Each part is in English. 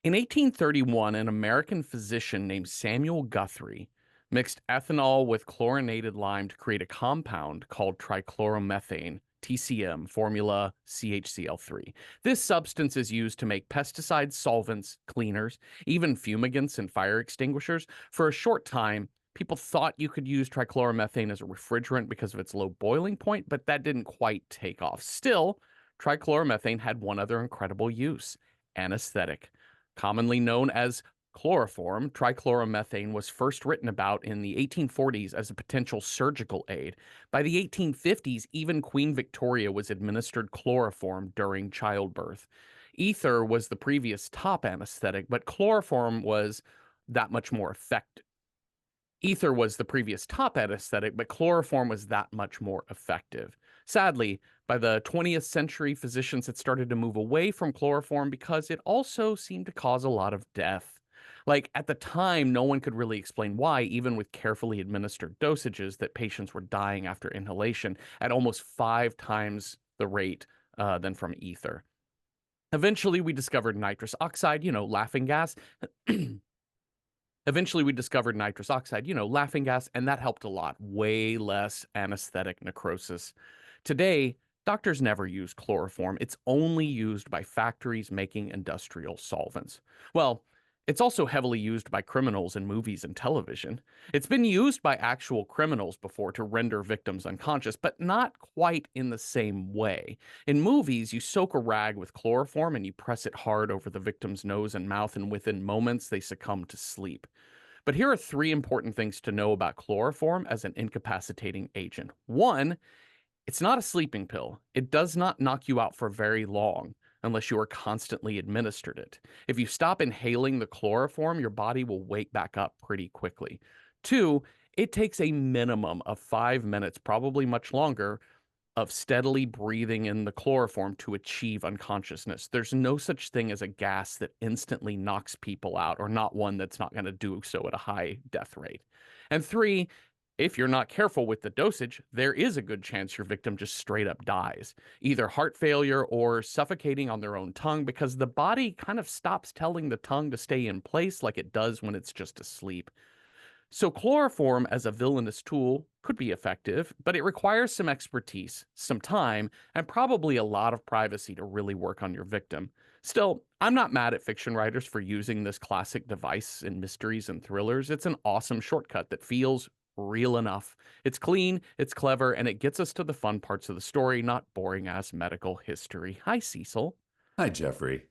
In 1831, an American physician named Samuel Guthrie mixed ethanol with chlorinated lime to create a compound called trichloromethane, TCM, formula CHCl3. This substance is used to make pesticides, solvents, cleaners, even fumigants and fire extinguishers. For a short time, people thought you could use trichloromethane as a refrigerant because of its low boiling point, but that didn't quite take off. Still, trichloromethane had one other incredible use: anesthetic. Commonly known as chloroform, trichloromethane was first written about in the 1840s as a potential surgical aid. By the 1850s, even Queen Victoria was administered chloroform during childbirth. Ether was the previous top anesthetic, but chloroform was that much more effective. Ether was the previous top anesthetic, but chloroform was that much more effective. Sadly, by the 20th century, physicians had started to move away from chloroform because it also seemed to cause a lot of death. Like at the time, no one could really explain why, even with carefully administered dosages, that patients were dying after inhalation at almost 5 times the rate than from ether. Eventually, we discovered nitrous oxide, laughing gas. Eventually, we discovered nitrous oxide, laughing gas, and that helped a lot. Way less anesthetic necrosis. Today, doctors never use chloroform. It's only used by factories making industrial solvents. Well, it's also heavily used by criminals in movies and television. It's been used by actual criminals before to render victims unconscious, but not quite in the same way. In movies, you soak a rag with chloroform and you press it hard over the victim's nose and mouth, and within moments, they succumb to sleep. But here are 3 important things to know about chloroform as an incapacitating agent. One, it's not a sleeping pill. It does not knock you out for very long unless you are constantly administered it. If you stop inhaling the chloroform, your body will wake back up pretty quickly. Two, it takes a minimum of 5 minutes, probably much longer, of steadily breathing in the chloroform to achieve unconsciousness. There's no such thing as a gas that instantly knocks people out, or not one that's not going to do so at a high death rate. And three, if you're not careful with the dosage, there is a good chance your victim just straight up dies, either heart failure or suffocating on their own tongue, because the body kind of stops telling the tongue to stay in place like it does when it's just asleep. So chloroform as a villainous tool could be effective, but it requires some expertise, some time, and probably a lot of privacy to really work on your victim. Still, I'm not mad at fiction writers for using this classic device in mysteries and thrillers. It's an awesome shortcut that feels real enough. It's clean, it's clever, and it gets us to the fun parts of the story, not boring ass medical history. Hi, Cecil. Hi, Jeffrey.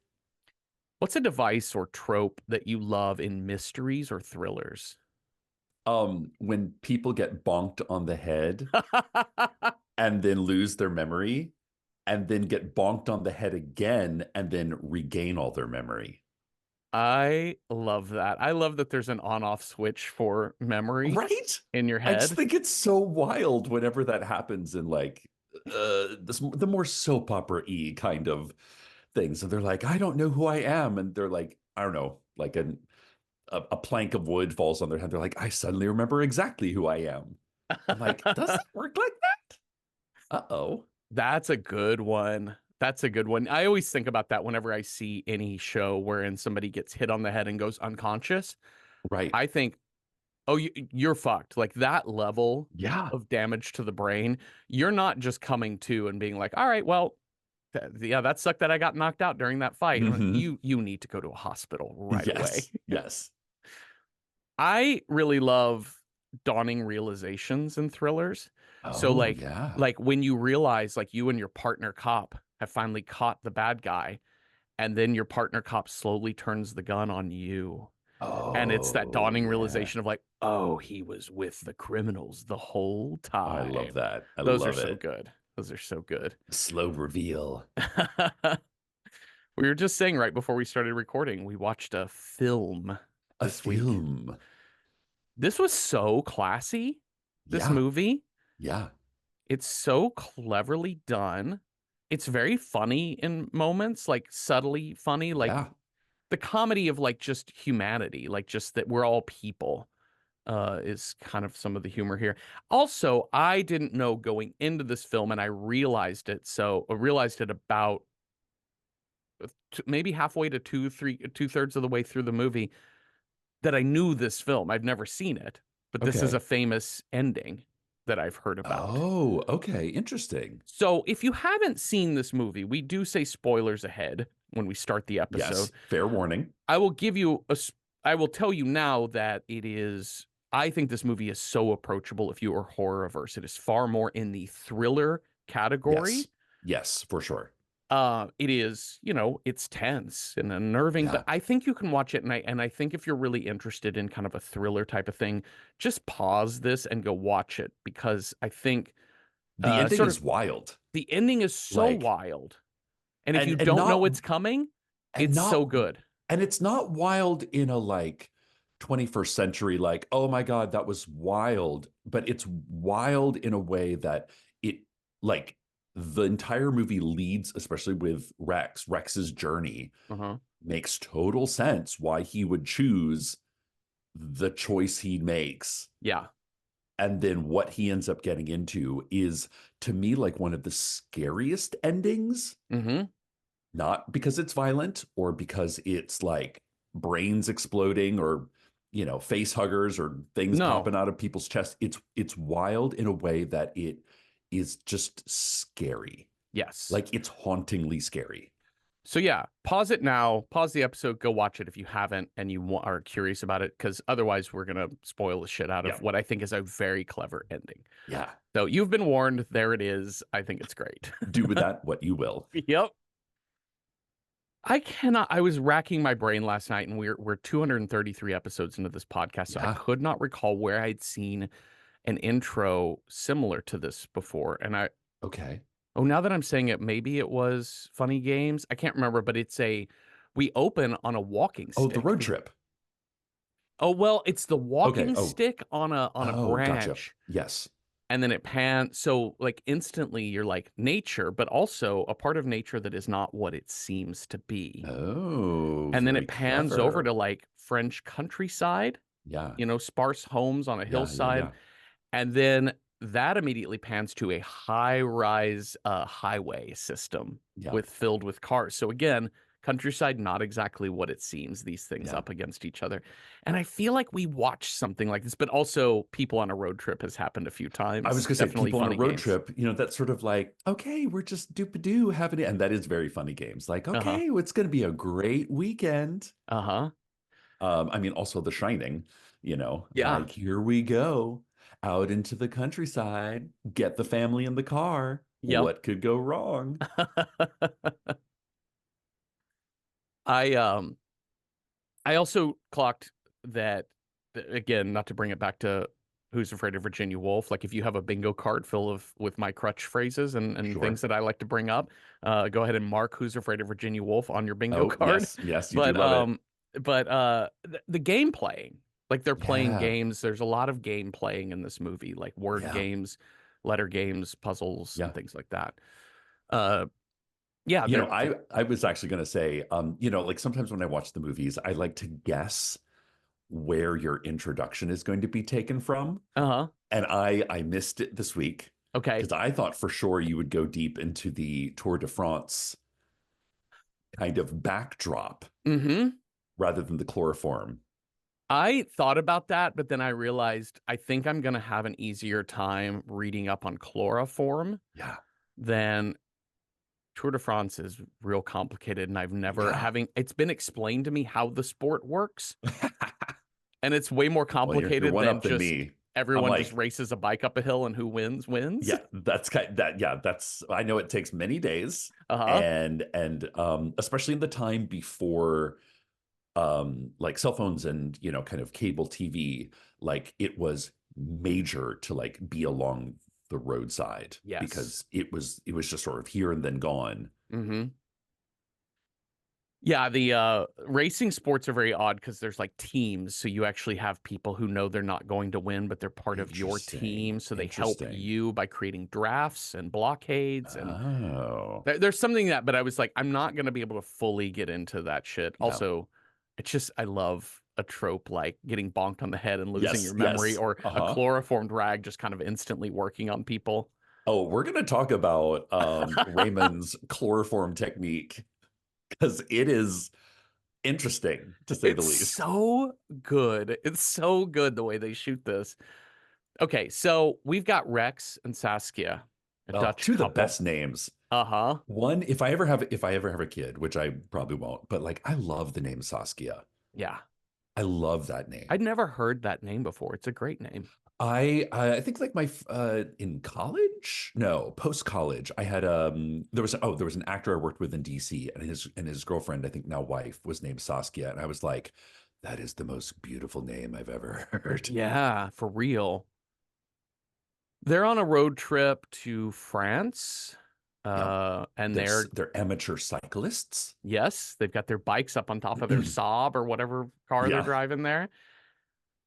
What's a device or trope that you love in mysteries or thrillers? When people get bonked on the head and then lose their memory and then get bonked on the head again and then regain all their memory. I love that. I love that there's an on-off switch for memory Right? in your I just head. think it's so wild whenever that happens in like the more soap opera-y kind of things. And they're like, I don't know who I am. And they're like, I don't know, like a plank of wood falls on their head. They're like, I suddenly remember exactly who I am. I'm like, does it work like that? Uh-oh. That's a good one. That's a good one. I always think about that whenever I see any show wherein somebody gets hit on the head and goes unconscious. Right. I think, oh, you're fucked. Like that level Yeah. of damage to the brain, you're not just coming to and being like, all right, well, yeah, that sucked that I got knocked out during that fight. Hmm. You need to go to a hospital right away. Yes. Yes. I really love dawning realizations in thrillers. So Oh, yeah. like when you realize like you and your partner cop have finally caught the bad guy, and then your partner cop slowly turns the gun on you. And it's that Oh, dawning yeah. realization of like, oh, he was with the criminals the whole Oh, I love time. that. I Those are love so it. good. Those are so good. Slow reveal. We were just saying right before we started recording, we watched a film A this week. film. This was so classy, this Yeah. movie. Yeah. It's so cleverly done. It's very funny in moments, like subtly funny, like Yeah. the comedy of like just humanity, like just that we're all people, is kind of some of the humor here. Also, I didn't know going into this film, and I realized it. So I realized it about maybe halfway to two-thirds of the way through the movie that I knew this film. I've never seen it, but this is a Okay. famous ending that I've heard about. Oh, okay. Interesting. So if you haven't seen this movie, we do say spoilers ahead when we start the episode. Yes. Fair warning. I will give you I will tell you now that it is. I think this movie is so approachable if you are horror averse. It is far more in the thriller Yes. category. Yes, for sure. It is, it's tense and unnerving, but Yeah. I think you can watch it, and I think if you're really interested in kind of a thriller type of thing, just pause this and go watch it because I think The ending sort of is wild. the ending is so Like, wild, and if you and don't know not it's coming, and it's so not good. and it's not wild in a like 21st century like, oh my God, that was wild, but it's wild in a way that it like the entire movie leads, especially with Rex's journey Uh-huh. makes total sense why he would choose the choice he makes. Yeah. And then what he ends up getting into is, to me, like one of the scariest endings, Mm-hmm. not because it's violent or because it's like brains exploding or, face huggers or things No. popping out of people's chests. It's wild in a way that it is just scary. Yes. Like it's hauntingly scary. So yeah, pause it now. Pause the episode. Go watch it if you haven't and are curious about it, because otherwise we're gonna spoil the shit out Yeah. of what I think is a very clever ending. Yeah. So you've been warned. There it is. I think it's great. Do with that what you will. Yep. I cannot. I was racking my brain last night, and we're 233 episodes into this podcast, so I Yeah. could not recall where I'd seen an intro similar to this before. And Okay. now that I'm saying it, maybe it was Funny Games. I can't remember, but we open on a walking Oh, the stick. road trip. Oh, well, it's the Okay. walking Oh, stick on a gotcha. branch, Yes. and then it pans. So like instantly you're like nature, but also a part of nature that is not what it seems to be. Oh, And then very it pans over to clever. like French countryside, Yeah. sparse homes on a Yeah. Yeah. hillside. Yeah. And then that immediately pans to a high-rise highway system Yeah. filled with cars. So again, countryside, not exactly what it seems, these things Yeah. up against each other. And I feel like we watched something like this, but also people on a road trip has happened a few I was times. gonna say Definitely people on a Funny road Games. trip, that's sort of like, okay, we're just doop-a-doo having it. And that is very funny games. Like, Uh-huh. okay, well, it's gonna be a great weekend. Uh-huh. I mean, also The Shining, Yeah. like here we go out into the countryside, get the family in the car. Yep. What could go wrong? I I also clocked that again, not to bring it back to Who's Afraid of Virginia Woolf. Like if you have a bingo card full of with my crutch phrases and things Sure. that I like to bring up, go ahead and mark Who's Afraid of Virginia Wolf on your bingo Oh, card. yes, yes, you do But love it. the game playing, like they're playing Yeah, games. There's a lot of game playing in this movie, like word yeah, games, letter games, puzzles, and yeah. things like that. Uh, yeah, they're I was actually going to say, like sometimes when I watch the movies, I like to guess where your introduction is going to be taken from, uh-huh. and I missed it this week Okay. because I thought for sure you would go deep into the Tour de France kind of backdrop Mm-hmm. rather than the chloroform. I thought about that, but then I realized I think I'm going to have an easier time reading up on chloroform Yeah, than Tour de France is real complicated. And yeah. it's been explained to me how the sport works. And it's way more Well, you're complicated one than up than just me. I'm everyone just like, races a bike up a hill and who wins. yeah, that's kind that yeah, that's I know it takes many days Uh-huh. and especially in the time before like cell phones and kind of cable TV, like it was major to like be along the roadside Yes. because it was just sort of here and then gone. Mm-hmm. Yeah, the racing sports are very odd because there's like teams, so you actually have people who know they're not going to win, but they're part of your Interesting. team, so they help Interesting. you by creating drafts and blockades and Oh, there's something that, but I was like, I'm not going to be able to fully get into that shit. yeah. Also, it's just, I love a trope like getting bonked on the head and losing Yes, your memory yes. or a Uh-huh. chloroformed rag just kind of instantly working on people. Oh, we're going to talk about Raymond's chloroform technique because it is interesting to say the It's least. so good. It's so good the way they shoot this. Okay, so we've got Rex and Saskia, a Oh, Dutch two of the couple. best names. Uh-huh. One, if I ever have a kid, which I probably won't, but like I love the name Saskia. Yeah. I love that I'd name. never heard that name before. It's a great name. I think like my in college, no, post college, I had there was an actor I worked with in DC, and his girlfriend, I think now wife, was named Saskia, and I was like, that is the most beautiful name I've ever heard. Yeah, for real. They're on a road trip to France. Yep. And they're, They're amateur cyclists. yes, they've got their bikes up on top of their Saab or whatever car they're Yeah. driving there.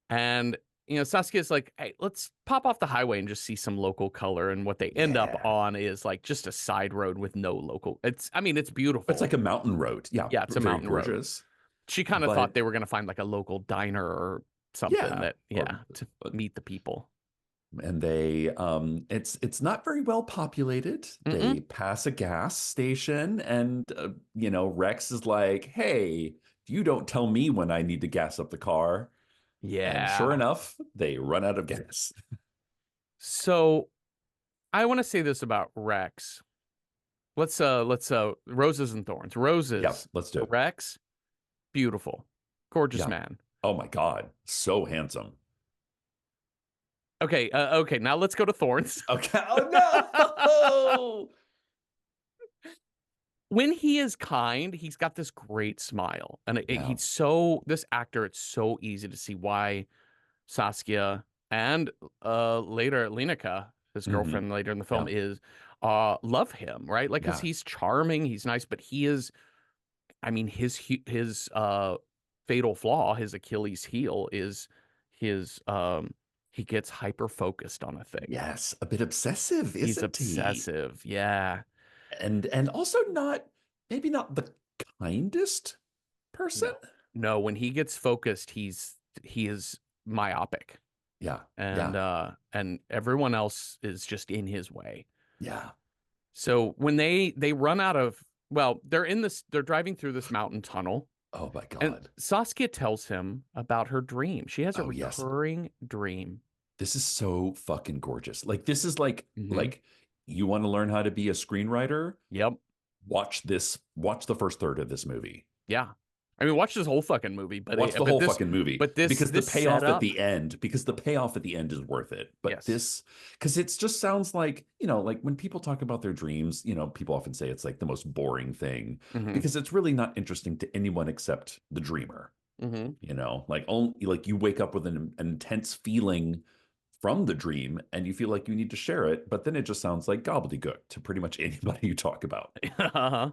And, Saskia's like, hey, let's pop off the highway and just see some local color. And what they end up Yeah. on is like just a side road with no local. It's It's like beautiful. a mountain road. Yeah, Yeah, it's a very mountain road. gorgeous. She kind of thought But they were going to find like a local diner or something yeah, that, or yeah, to meet the people. and they it's not very well populated. Mm-mm. They pass a gas station, and Rex is like, hey, you don't tell me when I need to gas up the car. And sure Yeah. enough, they run out of gas. So I want to say this about Rex. Let's roses and thorns. Yeah, Roses let's do for it. Rex, beautiful, gorgeous Yeah. man. Oh my God, so handsome. Okay, now let's go to thorns. Okay. Oh no. When he is kind, he's got this great smile. And Yeah. he's so, this actor, it's so easy to see why Saskia and later Lineker, his Hmm. girlfriend later in the film, Yeah. is love him, right? Like, because Yeah. he's charming, he's nice, but he is, I mean, his fatal flaw, his Achilles heel is his he gets hyper focused on a thing. Yes. A bit obsessive, He's isn't he? obsessive. Yeah. And also not maybe not the kindest person. No. No, when he gets focused, he is myopic, Yeah. and Yeah. everyone else is just in his way. Yeah. So when they run out of, well, they're driving through this mountain tunnel, Oh my and God. Saskia tells him about her dream. She has a Oh yes. recurring dream. This is so fucking gorgeous. Like this is like Hmm. like you want to learn how to be a screenwriter? Yep. Watch the first third of this movie. Yeah. I mean, watch this whole fucking movie, Watch the whole fucking movie but this because the this payoff at setup, the end, is worth it. But yes. this, because it just sounds like, like when people talk about their dreams, people often say it's like the most boring thing Hmm. because it's really not interesting to anyone except the dreamer. Hmm. Like only like you wake up with an intense feeling from the dream and you feel like you need to share it, but then it just sounds like gobbledygook to pretty much anybody you talk about. Uh-huh.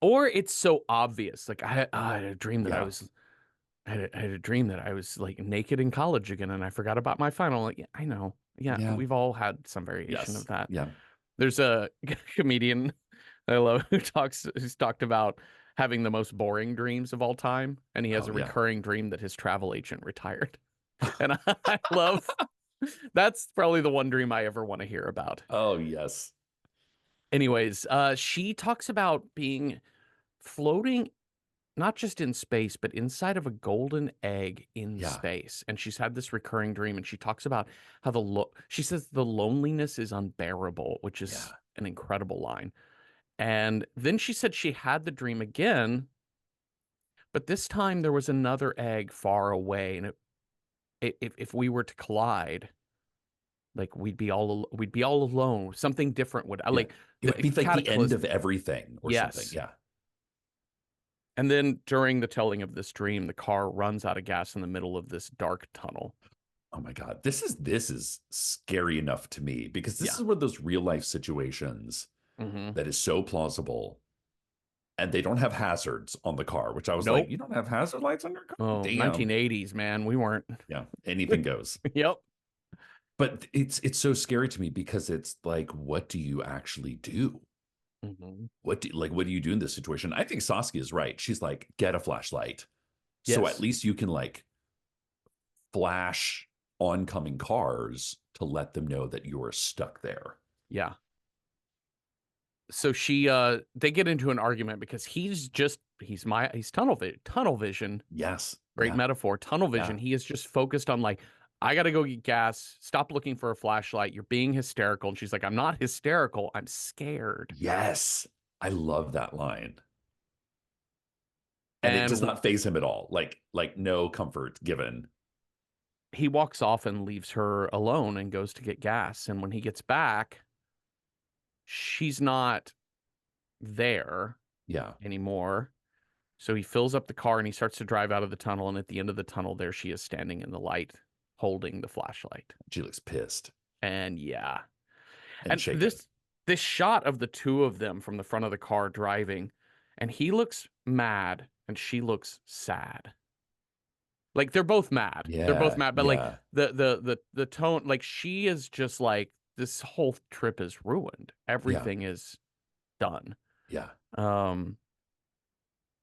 Or it's so obvious. Like I had a dream that Yeah. I had a dream that I was like naked in college again, and I forgot about my final. Like, yeah, I know. Yeah, Yeah. we've all had some variation of Yes. that. Yeah. There's a comedian I love who's talked about having the most boring dreams of all time, and he has Oh a yeah. recurring dream that his travel agent retired. And I love that's probably the one dream I ever want to hear about. Oh yes. Anyways, she talks about being floating not just in space, but inside of a golden egg in Yeah. space. And she's had this recurring dream, and she talks about how she says the loneliness is unbearable, which is Yeah. an incredible line. And then she said she had the dream again, but this time there was another egg far away, and if we were to collide, like we'd be all alone. Something different would Yeah. like It would the be like the end cataclysm. of everything or something. Yes. Yeah. And then during the telling of this dream, the car runs out of gas in the middle of this dark tunnel. Oh my God. This is scary enough to me because this Yeah. is one of those real life situations Hmm. that is so plausible and they don't have hazards on the car, which I was like, Nope. you don't have hazard lights on your car? Oh, Damn. 1980s, man. We weren't. Yeah. Anything goes. Yep. But it's so scary to me because it's like, what do you actually do? Hmm. What do you do in this situation? I think Saskia is right. She's like, get a flashlight. So at Yes. least you can like flash oncoming cars to let them know that you're stuck there. Yeah. So they get into an argument because he's tunnel vision. Yes. Great Yeah. metaphor. Tunnel Yeah. vision. He is just focused on like, I gotta go get gas. Stop looking for a flashlight. You're being hysterical. And she's like, I'm not hysterical. I'm scared. Yes. I love that line. And it does And not faze him at all. Like no comfort given. he walks off and leaves her alone and goes to get gas. And when he gets back, she's not there Yeah. anymore. So he fills up the car and he starts to drive out of the tunnel. And at the end of the tunnel, there she is standing in the light, holding the flashlight. She looks pissed And yeah. and And shaken. this shot of the two of them from the front of the car driving, and he looks mad and she looks sad. Like they're both mad. They're both Yeah. mad, but like Yeah. the tone, like she is just like this whole trip is ruined. Yeah. Everything is done. Yeah. Um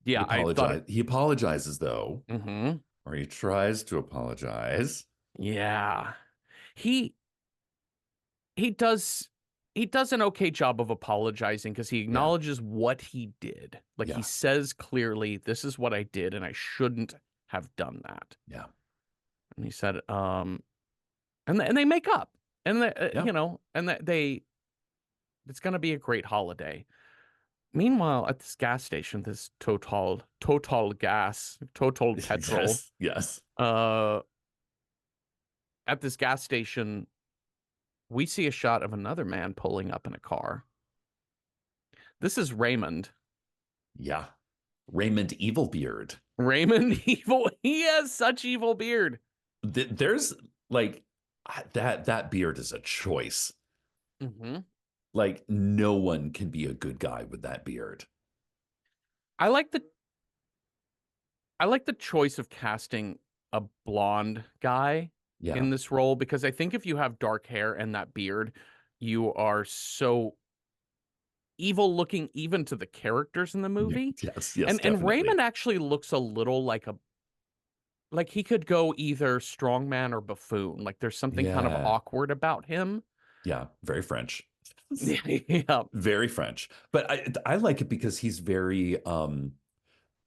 He yeah, I thought it. apologized. He apologizes though, Mhm. or he tries to apologize. Yeah. He he does he does an okay job of apologizing because he Yeah. acknowledges what he did. Like he Yeah. says clearly, this is what I did and I shouldn't have done that. Yeah. And he said, and they make up. And Yeah. they it's going to be a great holiday. Meanwhile, at this gas station, this total petrol, Yes. Yes. uh at this gas station, we see a shot of another man pulling up in a car. This is Raymond. Yeah. Raymond Evilbeard. Raymond evil. He has such evil beard. There's like that beard is a choice. Hmm. Like no one can be a good guy with that beard. I like the I like the choice of casting a blonde guy Yeah. in this role because I think if you have dark hair and that beard, you are so evil looking even to the characters in the movie. Yes. Yes. And Definitely. Raymond actually looks a little like he could go either strongman or buffoon. Like there's something kind of Yeah. awkward about him. Yeah. Very French. Yeah. Very French. But I like it because he's very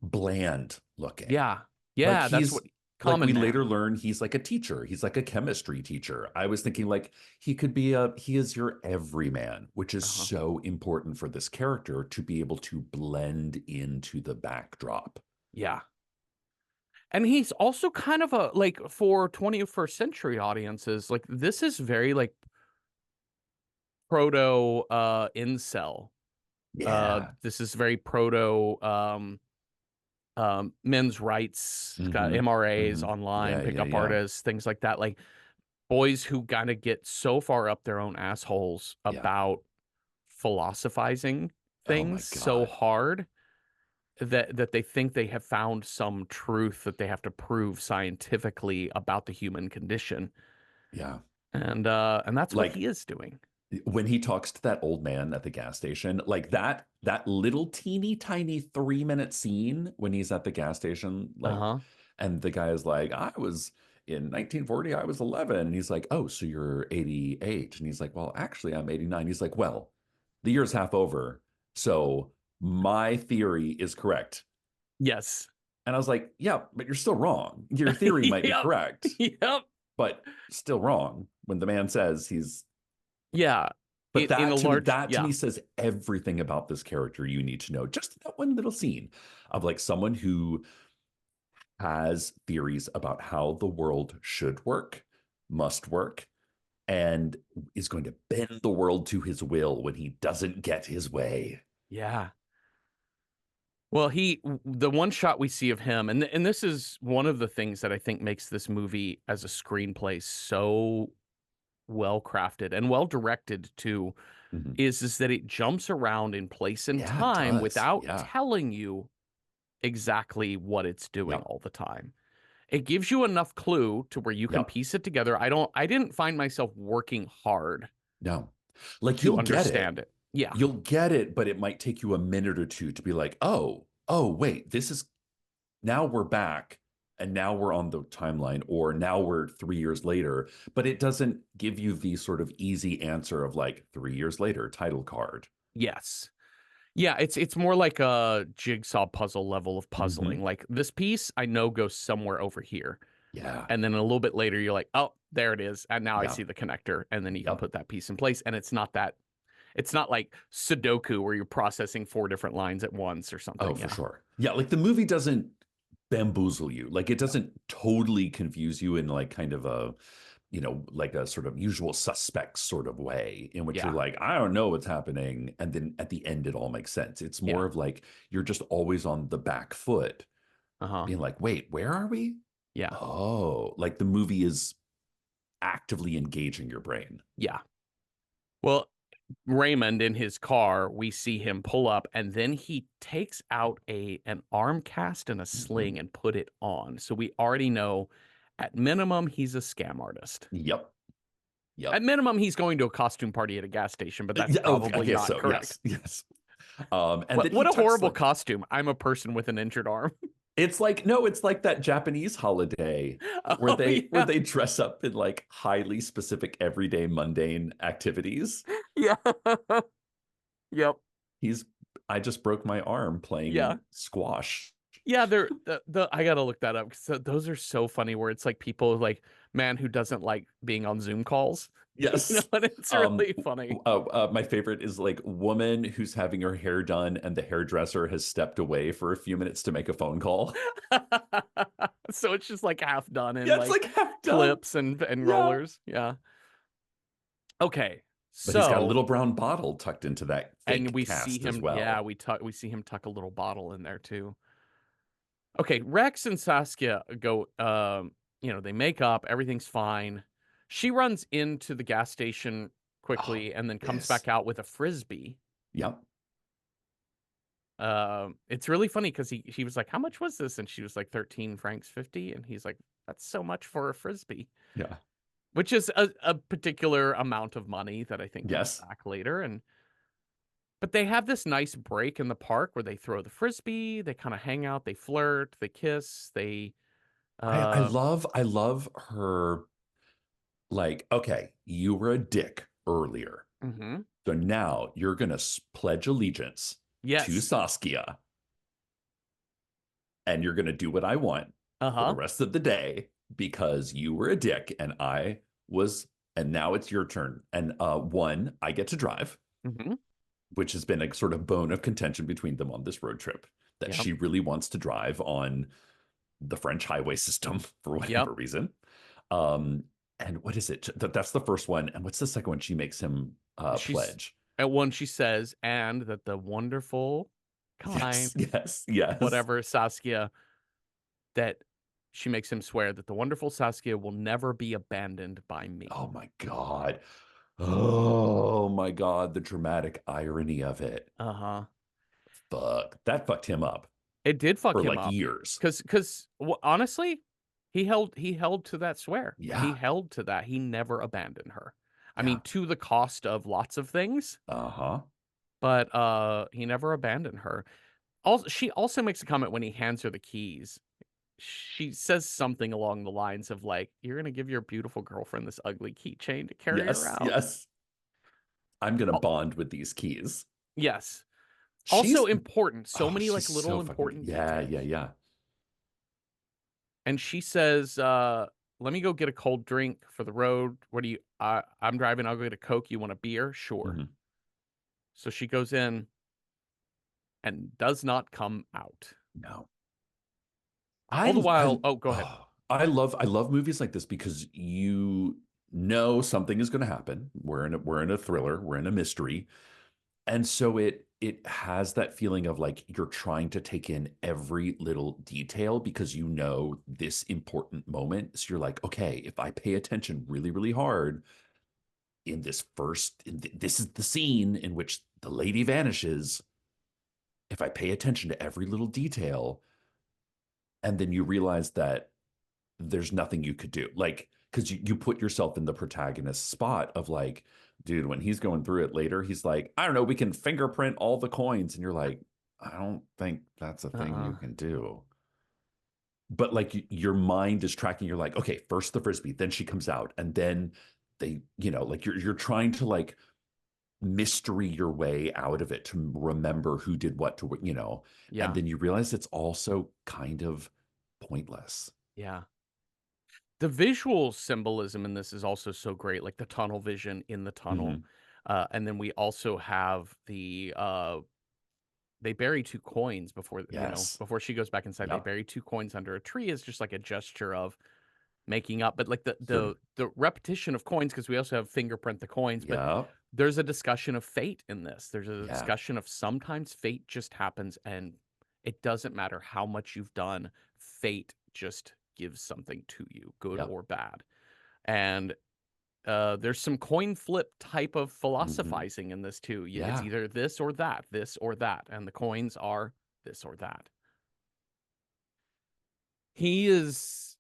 bland looking. Yeah. Like Yeah, that's he's what like we common later man. learn he's like a teacher. He's like a chemistry teacher. I was thinking like he is your everyman, which is Uh-huh. so important for this character to be able to blend into the backdrop. Yeah. And he's also kind of a like for 21st century audiences, like this is very like proto incel. Yeah. This is very proto men's rights, got Hmm. MRAs Hmm. online, Yeah, yeah, pickup yeah. artists, things like that. Like boys who kind of get so far up their own assholes Yeah. about philosophizing Oh my things so God. hard that they think they have found some truth that they have to prove scientifically about the human condition. Yeah. And that's what Like he is doing. when he talks to that old man at the gas station, like that little teeny tiny 3 minute scene when he's at the gas station, like, Uh-huh. and the guy is like, I was in 1940, I was 11. And he's like, oh, so you're 88. And he's like, well, actually, I'm 89. He's like, well, the year's half over. So my theory is correct. Yes. And I was like, yeah, but you're still wrong. Your theory might be Yep. correct, Yep. but still wrong when the man says he's Yeah. but In a large, that to yeah. me says everything about this character you need to know. Just that one little scene of like someone who has theories about how the world should work, must work, and is going to bend the world to his will when he doesn't get his way. Yeah. Well, the one shot we see of him, and this is one of the things that I think makes this movie as a screenplay so well crafted and well directed too, Mhm. is that it jumps around in place and Yeah, it time does. without Yeah. telling you exactly what it's doing Yep. all the time. It gives you enough clue to where you can Yep. piece it together. I didn't find myself working hard No. Like to you'll get it. understand it. Yeah. You'll get it, but it might take you a minute or two to be like, oh, wait, this is now we're back and now we're on the timeline, or now we're 3 years later. But it doesn't give you the sort of easy answer of like 3 years later, title card. Yes. Yeah, it's more like a jigsaw puzzle level of puzzling. Hmm. Like this piece I know goes somewhere over here. Yeah. And then a little bit later you're like, "Oh, there it is." And now I Yeah. see the connector and then you can Yep. put that piece in place and it's not like Sudoku where you're processing four different lines at once or Oh, something. for Yeah. sure. Yeah, like the movie doesn't bamboozle you. Like it doesn't totally confuse you in like kind of a, like a sort of usual suspects sort of way in which you're Yeah. like, I don't know what's happening. And then at the end, it all makes sense. It's more Yeah. of like you're just always on the back foot, Uh-huh. being like, wait, where are we? Yeah. Oh, like the movie is actively engaging your brain. Yeah. Well, Raymond in his car, we see him pull up and then he takes out an arm cast and a Mhm. sling and put it on. So we already know at minimum he's a scam artist. Yep. At Yep. minimum he's going to a costume party at a gas station, but that's Yeah, oh, I probably guess not so. correct. Yes. Yes. And What then he what a tucks horrible like costume. I'm a person with an injured arm. it's like no, it's like that Japanese holiday where Oh yeah. they dress up in like highly specific everyday mundane activities. Yeah. Yep. He's I just broke my arm Yeah. playing squash. Yeah, they're the I gotta look that up because those are so funny. Where it's like people like man who doesn't like being on Zoom calls, Yes. and it's really funny. My favorite is like woman who's having her hair done and the hairdresser has stepped away for a few minutes to make a phone call. So it's just like half done in Yeah, it's like like half done. clips and Yeah. rollers. Yeah. Okay. But he's got a So little brown bottle tucked into that and fake we see cast as him. Yeah, well. we see him tuck a little bottle in there too. Okay, Rex and Saskia go. They make up. Everything's fine. She runs into the gas station Oh, quickly and then comes this. back out with a frisbee. Yep. It's really funny because he was like, "How much was this?" And she was like, 13 francs 50, and he's like, "That's so much for a frisbee," Yeah. which is a particular amount of money that I think comes Yes. back later. And but they have this nice break in the park where they throw the frisbee, they kind of hang out, they flirt, they kiss, they uh I love her like, okay, you were a dick earlier. mhm. So now you're gonna pledge allegiance to Yes. Saskia and you're gonna do what I want for the Uh-huh. rest of the day because you were a dick and I was and now it's your turn. And one, I get to drive, Mhm. which has been a sort of bone of contention between them on this road trip, that Yep. she really wants to drive on the French highway system for Yep. whatever reason. Um, and what is it? That's the first one. And what's the second one? She makes him She's pledge. at one she says, and that the wonderful, kind, Yes, yes, yes. whatever Saskia that she makes him swear that the wonderful Saskia will never be abandoned by me. Oh my God. Oh my God. The dramatic irony of it. Uh-huh. Fuck. That fucked him up It did fuck for him like up. years. Cause honestly, he held to that swear. He Yeah. held to that. He never abandoned her. I Yeah. mean, to the cost of lots of things, Uh-huh. but he never abandoned her. Also, she also makes a comment when he hands her the keys. She says something along the lines of like, "You're gonna give your beautiful girlfriend this ugly keychain to carry Yes, around." yes. I'm gonna Oh, bond with these keys. yes. Also She's important. So oh, many she's like so little fucking important yeah, yeah, details. yeah. And she says, "Let me go get a cold drink for the road. What do you? I'm driving. I'll go get a Coke. You want a beer? Sure." Mhm. So she goes in and does not come out. No. All the while, I oh, go ahead. oh, I love movies like this because you know something is going to happen. We're in a thriller, we're in a mystery. And so it has that feeling of like you're trying to take in every little detail because you know this important moment. So you're like, okay, if I pay attention really, really hard in this is the scene in which the lady vanishes. If I pay attention to every little detail, and then you realize that there's nothing you could do. Like, because you put yourself in the protagonist's spot of like, dude, when he's going through it later, he's like, I don't know, we can fingerprint all the coins. And you're like, I don't think that's a thing you Uh-uh. can do. But like your mind is tracking, you're like, okay, first the frisbee, then she comes out, and then they, like you're trying to like mystery your way out of it to remember who did what to, and Yeah. then you realize it's also kind of pointless. Yeah. The visual symbolism in this is also so great, like the tunnel vision in the tunnel. Hmm. And then we also have they bury two coins before, Yes. before she goes back inside. They Yep. bury two coins under a tree as just like a gesture of making up. But like the Sort the of. the repetition of coins, because we also have fingerprint the coins, but Yep. there's a discussion of fate in this. There's a Yeah. discussion of sometimes fate just happens and it doesn't matter how much you've done, fate just gives something to you, good Yep. or bad. And there's some coin flip type of Hmm. philosophizing in this too. It's Yeah. either this or that, and the coins are this or that. He is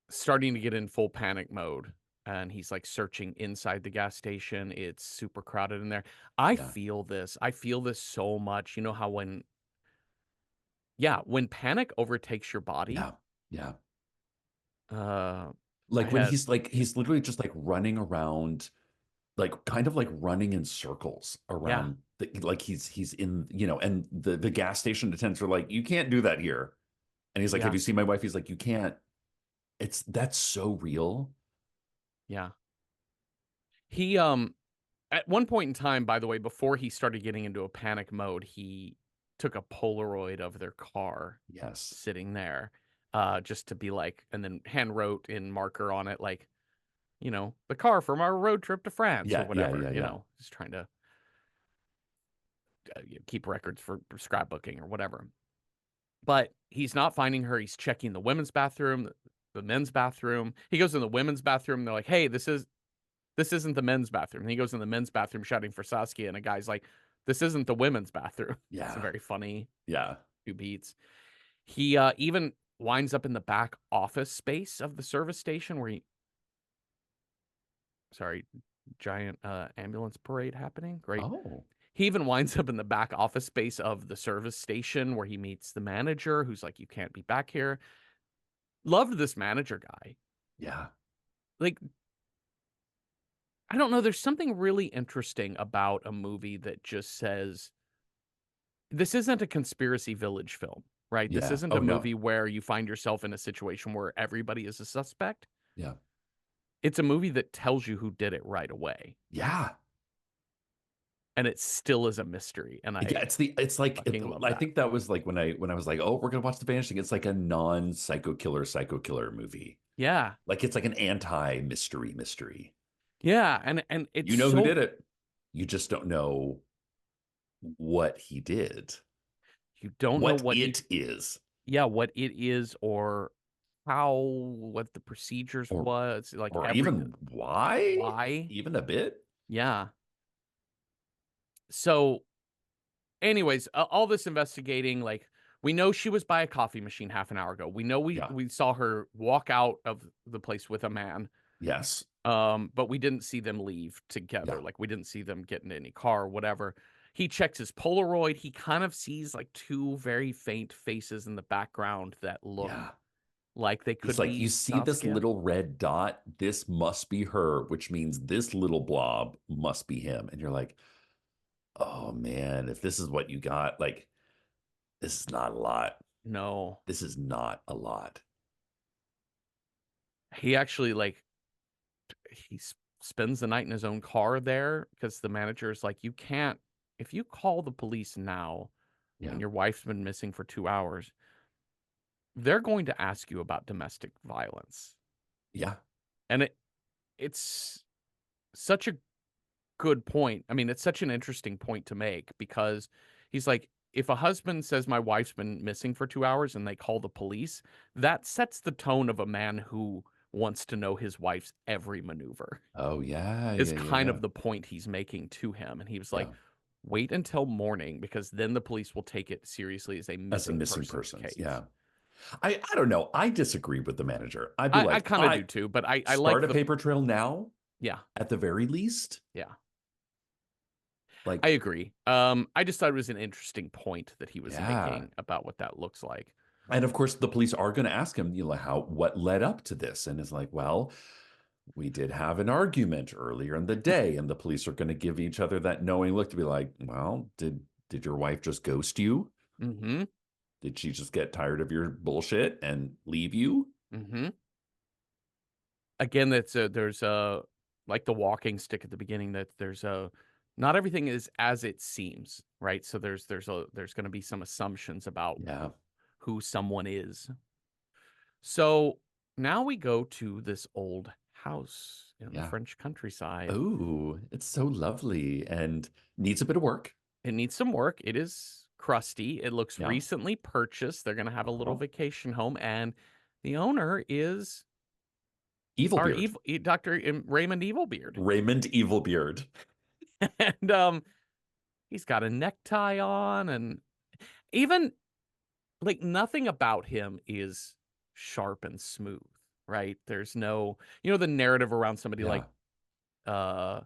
starting to get in full panic mode, and he's like searching inside the gas station. It's super crowded in there. I Yeah. feel this. I feel this so much. You know how when panic overtakes your body, Yeah. Yeah. uh, I Like when had, he's literally just like running around, like kind of like running in circles yeah, around like he's in, and the gas station attendants are like, you can't do that here. And he's like, have yeah, you seen my wife? He's like, you can't. That's so real. yeah. He, at one point in time, by the way, before he started getting into a panic mode, he took a Polaroid of their car Yes. sitting there, just to be like, and then hand wrote in marker on it, like, the car from our road trip to France or Yeah. Yeah. whatever, Yeah. Yeah. just trying to keep records for scrapbooking or whatever. But he's not finding her. He's checking the women's bathroom, the men's bathroom. He goes in the women's bathroom. And they're like, "Hey, this isn't the men's bathroom." And he goes in the men's bathroom shouting for Saskia, and a guy's like, "This isn't the women's bathroom." It's a Yeah. very funny Yeah. two beats. He even winds up in the back office space of the service station where sorry, giant ambulance parade happening. Great. Oh, He even winds up in the back office space of the service station where he meets the manager who's like, "You can't be back here." Loved this manager guy. yeah. Like, I don't know, there's something really interesting about a movie that just says, this isn't a conspiracy village film, right? This Yeah. isn't a Oh, no. movie where you find yourself in a situation where everybody is a suspect. Yeah. It's a movie that tells you who did it right away, Yeah. and it still is a mystery, and Yeah, I it's like fucking love I that. think that was like when I was like, oh, we're gonna watch The Vanishing. It's like a psycho killer movie. Yeah. Like it's like an anti mystery. Yeah, and it's You know who so did it. You just don't know what he did, you don't know what what he it is, yeah, what it is or what the procedures or was, like or every even why, why. even a bit. Yeah. So anyways, all this investigating, like we know she was by a coffee machine half an hour ago. We know Yeah. we saw her walk out of the place with a man. Yes. But we didn't see them leave together. Yeah. Like we didn't see them get into any car or whatever. He checks his Polaroid. He kind of sees like two very faint faces in the background that look Yeah. like they He's could like, you be see this Saskia. little red dot? This must be her, which means this little blob must be him. And you're like, oh man, if this is what you got, like, this is not a lot. No. This is not a lot. He actually like spends the night in his own car there because the manager is like, you can't, if you call the police now Yeah. when your wife's been missing for 2 hours, they're going to ask you about domestic violence. Yeah. And it's such a good point. I mean, it's such an interesting point to make because he's like, if a husband says my wife's been missing for 2 hours and they call the police, that sets the tone of a man who wants to know his wife's every maneuver. Oh, yeah. Is Yeah. Yeah. kind Yeah. of the point he's making to him. And he was like, Yeah. wait until morning because then the police will take it seriously as a As a missing missing persons persons. case. Yeah. I don't know. I disagree with the manager. I'd be I like, kind of do I too, but I like start a the, paper trail now, yeah, at the very least. yeah, Like, I agree. I just thought it was an interesting point that he was yeah. making about what that looks like. And of course, the police are going to ask him, how, what led up to this? And it's like, well, we did have an argument earlier in the day, and the police are going to give each other that knowing look to be like, well, did your wife just ghost you? Mm-hmm. Did she just get tired of your bullshit and leave you? Mm-hmm. Again, there's a like the walking stick at the beginning, that there's a not everything is as it seems, right? So there's going to be some assumptions about Yeah, who someone is. So now we go to this old house in the yeah. French countryside. Oh, it's so lovely and needs a bit of work. It needs some work. It is crusty. It looks Yeah. recently purchased. They're going to have a little Uh-huh. vacation home, and the owner is Evil our Beard. evil Dr. Raymond Evilbeard. Raymond Evilbeard. And he's got a necktie on, and even like nothing about him is sharp and smooth, right? There's no, the narrative around somebody like Yeah. uh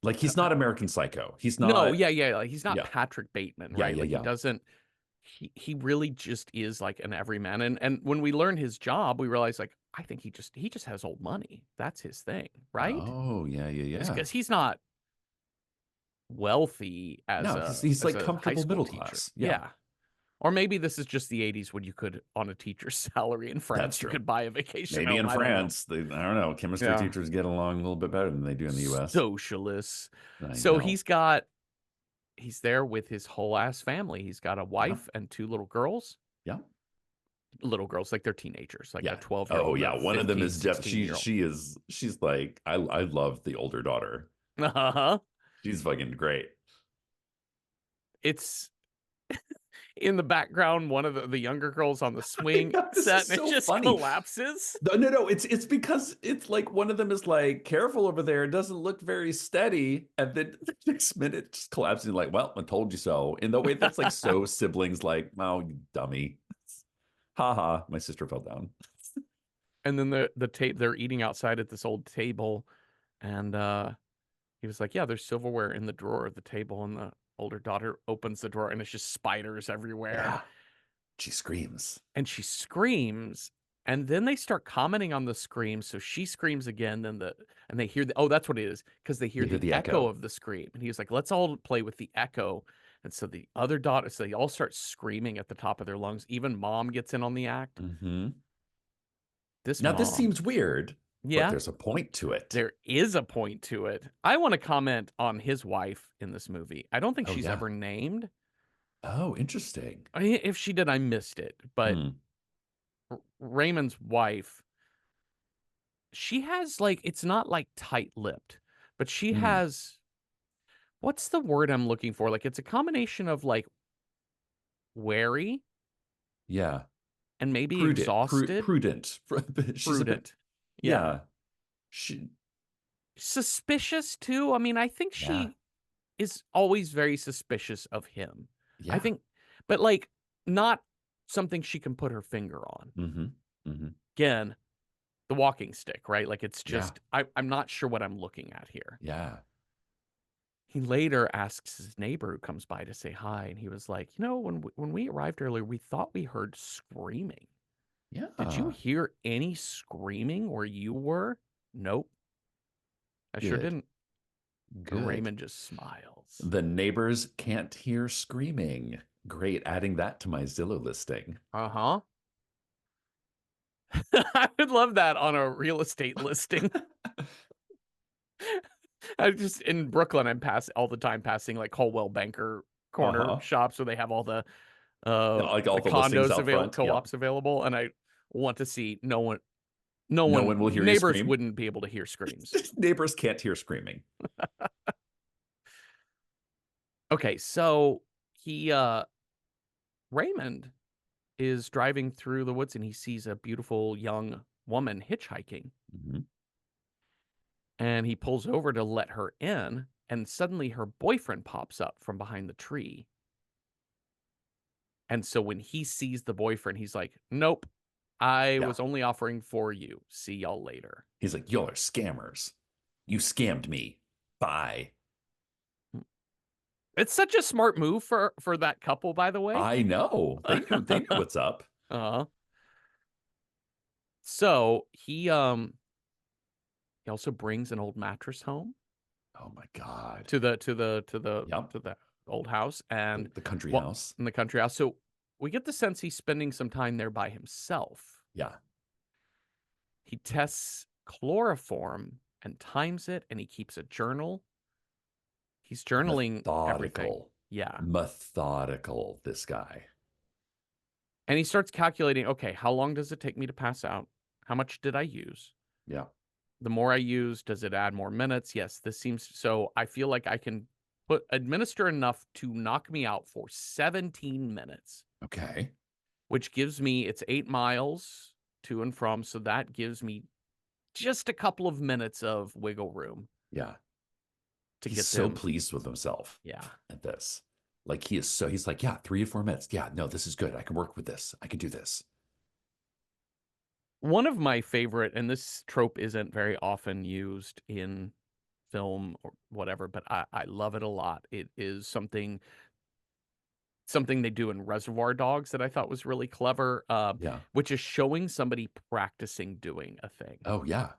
Like he's not American Psycho. He's no, not, yeah, like, he's not yeah, Patrick Bateman, yeah, right? yeah, Like yeah. he really just is like an everyman. And when we learn his job, we realize, like, I think he just has old money. That's his thing, right? Oh, yeah, yeah, yeah. Because he's not wealthy as No, a he's like high comfortable school middle teacher. class. Yeah, Yeah. Or maybe this is just the 80s when you could, on a teacher's salary in that's France, you true. could buy a vacation Maybe home. in I don't know. France, I don't know, chemistry Yeah. teachers get along a little bit better than they do in the US. Socialists. I So know. he's there with his whole ass family. He's got a Yeah, wife and two little girls. yeah, Little girls, like they're teenagers, like a yeah. 12-year-old Oh, and yeah. a One of them 15, is Jeff. 16-year-old. She's like, I love the older daughter. Uh-huh. She's fucking great. It's in the background, one of the younger girls on the I swing know, this set, is and it so just funny. collapses. No, no, no. It's because it's like one of them is like, careful over there. It doesn't look very steady. And then the next minute it just collapses. Like, well, I told you so. In the way that's like so siblings, like, oh, you dummy. Ha ha, my sister fell down. And then they're eating outside at this old table, and he was like, "Yeah, there's silverware in the drawer of the table." And the older daughter opens the drawer, and it's just spiders everywhere. Yeah. She screams. And she screams, and then they start commenting on the scream. So she screams again, and they hear oh, that's what it is, because they hear You hear the the echo echo. of the scream. And he was like, "Let's all play with the echo." And so the other daughter, so they all start screaming at the top of their lungs. Even mom gets in on the act. Hmm. This Now, this mom, seems weird, but yeah, there's a point to it. there is a point to it. I want to comment on his wife in this movie. I don't think Oh, she's yeah. ever named. Oh, interesting. If she did, I missed it. But Hmm. Raymond's wife, she has, like, it's not like tight-lipped, but she Hmm. has, what's the word I'm looking for? Like, it's a combination of, like, wary Yeah. and maybe Prudent. exhausted, Prudent. She's a bit, prudent. Yeah. yeah. She, Suspicious too. I mean, I think yeah. she is always very suspicious of him. I Yeah. think, but like, not something she can put her finger on. Hmm. Hmm. Again, the walking stick, right? Like, it's Yeah. just, I'm not sure what I'm looking at here. Yeah. He later asks his neighbor who comes by to say hi, and he was like, when we arrived earlier, we thought we heard screaming. Did you Yeah. hear any screaming where you were? Nope, I sure Good. didn't. And Good. Raymond just smiles. The neighbors can't hear screaming. Great. Adding that to my Zillow listing. Uh-huh. I would love that on a real estate listing. I just in Brooklyn, I'm all the time passing like Coldwell Banker corner Uh-huh. shops where they have all Yeah, like all the the listings condos out front. Yep. co-ops available, and I want to see No one will hear you neighbors scream. wouldn't be able to hear screams. Neighbors can't hear screaming. Okay, so he Raymond is driving through the woods, and he sees a beautiful young woman hitchhiking, Mhm. and he pulls over to let her in, and suddenly her boyfriend pops up from behind the tree. And so when he sees the boyfriend, he's like, "Nope, I Yeah. was only offering for you. See y'all later." He's like, y'all are scammers. You scammed me. Bye. It's such a smart move for that couple, by the way. I know. They knew what's up. uh So he He also brings an old mattress home Oh my God. to the Yep. to the old house, and The country well, house. in the country house. So we get the sense he's spending some time there by himself. Yeah. He tests chloroform and times it, and he keeps a journal. He's journaling everything. Methodical. Yeah. Methodical, this guy. And he starts calculating, okay, how long does it take me to pass out? How much did I use? Yeah. The more I use, does it add more minutes? Yes, this seems so. I feel like I can administer enough to knock me out for 17 minutes, Okay. which gives me it's 8 miles to and from. So that gives me just a couple of minutes of wiggle room Yeah. to He's get so them. pleased with himself Yeah. at this. Like he's like, yeah, 3 to 4 minutes. Yeah, no, this is good. I can work with this. I can do this. One of my favorite, and this trope isn't very often used in film or whatever, but I love it a lot. It is something they do in Reservoir Dogs that I thought was really clever, Yeah. which is showing somebody practicing doing a thing. Oh yeah.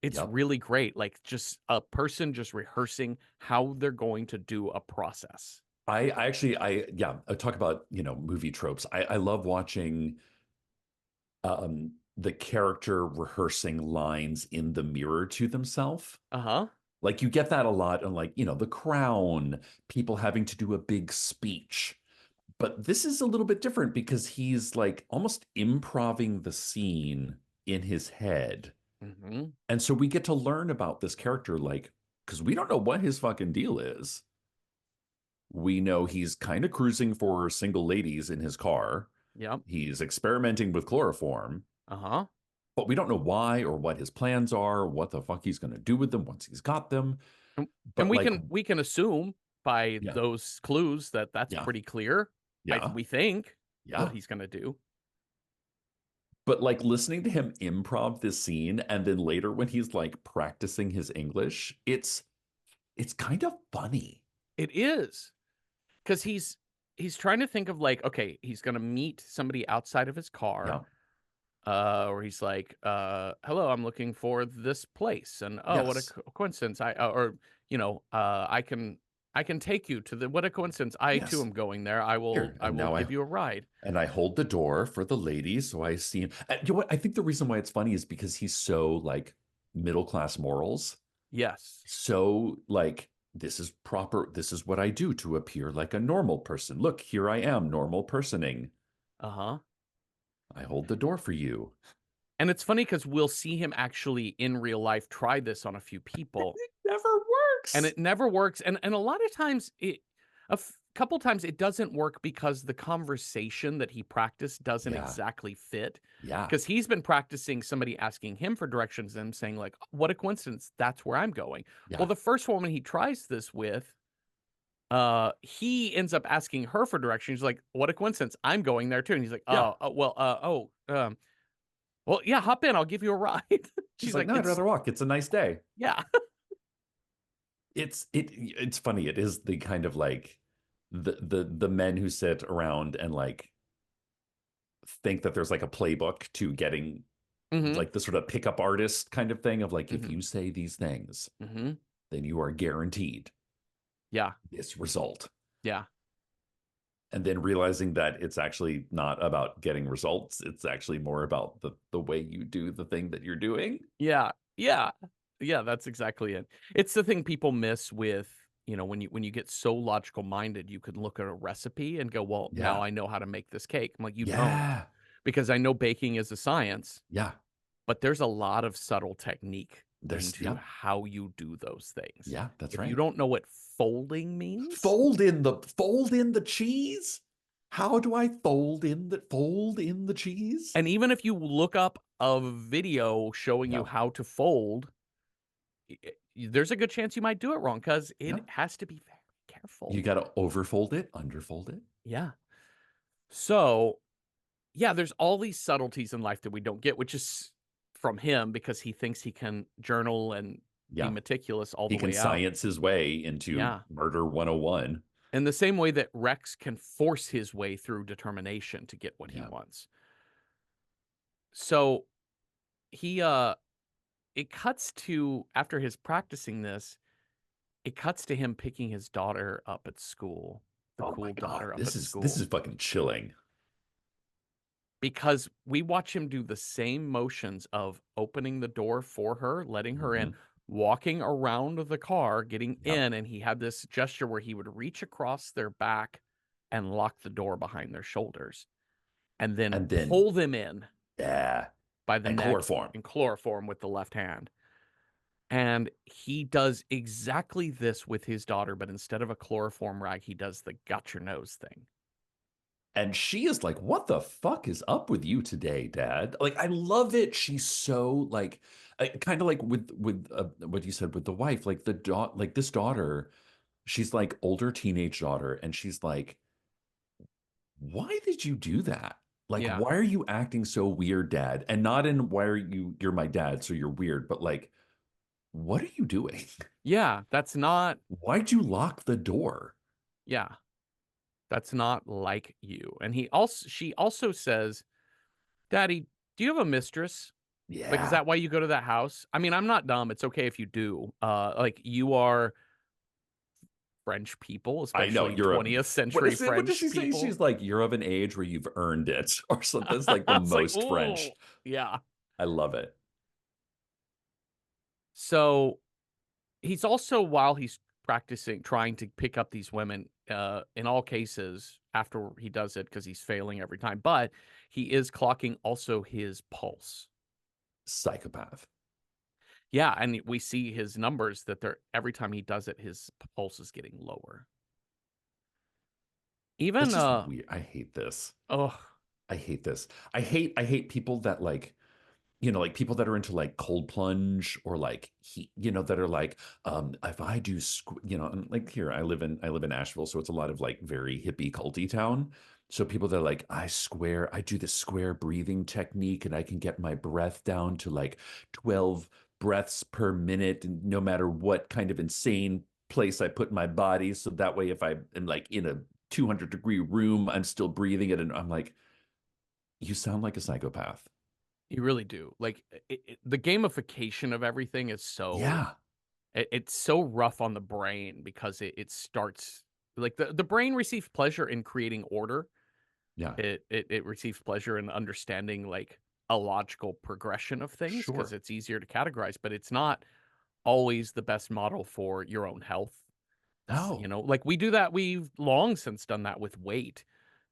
It's Yep. really great, like, just a person just rehearsing how they're going to do a process. I actually I talk about, movie tropes. I love watching the character rehearsing lines in the mirror to themselves. Uh-huh. Like you get that a lot on like, The Crown, people having to do a big speech. But this is a little bit different because he's like almost improving the scene in his head. Mhm. And so we get to learn about this character, like, because we don't know what his fucking deal is. We know he's kind of cruising for single ladies in his car. Yep. He's experimenting with chloroform, Uh-huh. but we don't know why or what his plans are, what the fuck he's going to do with them once he's got them. And But like, we can assume by yeah, those clues that that's yeah, pretty clear. yeah, We think what yeah. he's gonna do. But like listening to him improv this scene and then later when he's like practicing his English, it's kind of funny. It is, because he's trying to think of, like, okay, he's gonna meet somebody outside of his car, Yeah. or he's like, "Hello, I'm looking for this place," and, "Oh, what a Yes. coincidence, or, I can take you to the what a coincidence, I too Yes. am going there, Here. I And will now give you a ride." I hold the door for the ladies so I see him. You know what? I think the reason why it's funny is because he's so like middle class morals. Yes. So like this is proper. This is what I do to appear like a normal person. Look, here I am, normal personing. Uh-huh. I hold the door for you. And it's funny because 'cause we'll see him actually in real life try this on a few people, It never and works. it never works, and a lot of times couple times it doesn't work because the conversation that he practiced doesn't Yeah. exactly fit. Yeah. Because 'cause he's been practicing somebody asking him for directions and saying like, "What a coincidence, that's where I'm going." Well, Yeah. the first woman he tries this with, he ends up asking her for directions, she's like, "What a coincidence, I'm going there too," and he's like, Yeah. well, yeah, hop in, I'll give you a ride." She's She's like, like, no, I'd "It's" rather walk. It's a nice day. yeah. It's funny. It is the kind of like the men who sit around and like think that there's like a playbook to getting Mhm, like the sort of pickup artist kind of thing of like if mhm, you say these things, mhm. then you are guaranteed Yeah, this result. yeah. And then realizing that it's actually not about getting results, it's actually more about the way you do the thing that you're doing. Yeah, yeah, yeah, that's exactly it. It's the thing people miss with, when you get so logical minded, you can look at a recipe and go, "Well, now Yeah. I know how to make this cake." I'm like, "You don't, Yeah. because I know baking is a science, Yeah. but there's a lot of subtle technique There's into yeah. how you do those things. Yeah, that's If you right. don't know what folding means, Fold in the cheese. How do I fold in the cheese? and even if you look up a video showing you Yeah, how to fold, there's a good chance you might do it wrong because yeah. it has to be very You careful. got to overfold it, underfold it. Yeah. So, yeah, there's all these subtleties in life that we don't get, which is from him because he thinks he can journal and be Yeah, meticulous all he the can way out. science his way into Yeah. murder 101. In the same way that Rex can force his way through determination to get what he Yeah, wants. So he it cuts to after his practicing this, it cuts to him picking his daughter up at school, the Oh my cool God. daughter up This at is this school, is fucking chilling. because we watch him do the same motions of opening the door for her, letting her in, Mhm. walking around the car, getting Yep. in, and he had this gesture where he would reach across their back and lock the door behind their shoulders, and then And then, pull them in yeah. by the And neck chloroform. and chloroform with the left hand. And he does exactly this with his daughter, but instead of a chloroform rag, he does the got your nose thing. And she is like, "What the fuck is up with you today, Dad?" Like, I love it. She's so like, kind of like with what you said with the wife, like like this daughter. She's like older teenage daughter, and she's like, "Why did you do that? Like, Yeah. why are you acting so weird, Dad?" And not in why are you're my dad, so you're weird, but like, what are you doing? Yeah, that's not Why'd you lock the door? yeah, that's not like you. And she also says, "Daddy, do you have a mistress? Like, is Yeah. that why you go to that house? I mean, I'm not dumb. It's okay if you do. Like you are French people, I know especially you're a 20th what century is it? What does French she say? people." She's like, you're of an age where you've earned it, or something. It's like the It's like, most "Ooh." French. Yeah. I love it. So he's also, while he's practicing, trying to pick up these women, in all cases, after he does it, because he's failing every time, but he is clocking also his pulse. Psychopath. Yeah, and we see his numbers that they're every time he does it, his pulse is getting lower. It's Even, just weird. I hate this. oh, I hate this. I hate people that like like people that are into like cold plunge or like heat, that are like, if I do, and like here I live in Asheville, so it's a lot of like very hippie culty town. So people that are like, I do the square breathing technique, and I can get my breath down to like 12 breaths per minute, and no matter what kind of insane place I put my body, so that way if I am like in a 200-degree room, I'm still breathing it, and I'm like, you sound like a psychopath. you really do. Like, the gamification of everything is Yeah. it's so rough on the brain, because it starts like the brain receives pleasure in creating order. Yeah. It receives pleasure in understanding, like, a logical progression of things, because Sure. it's easier to categorize, but it's not always the best model for your own health. No. Like, we do that, we've long since done that with weight,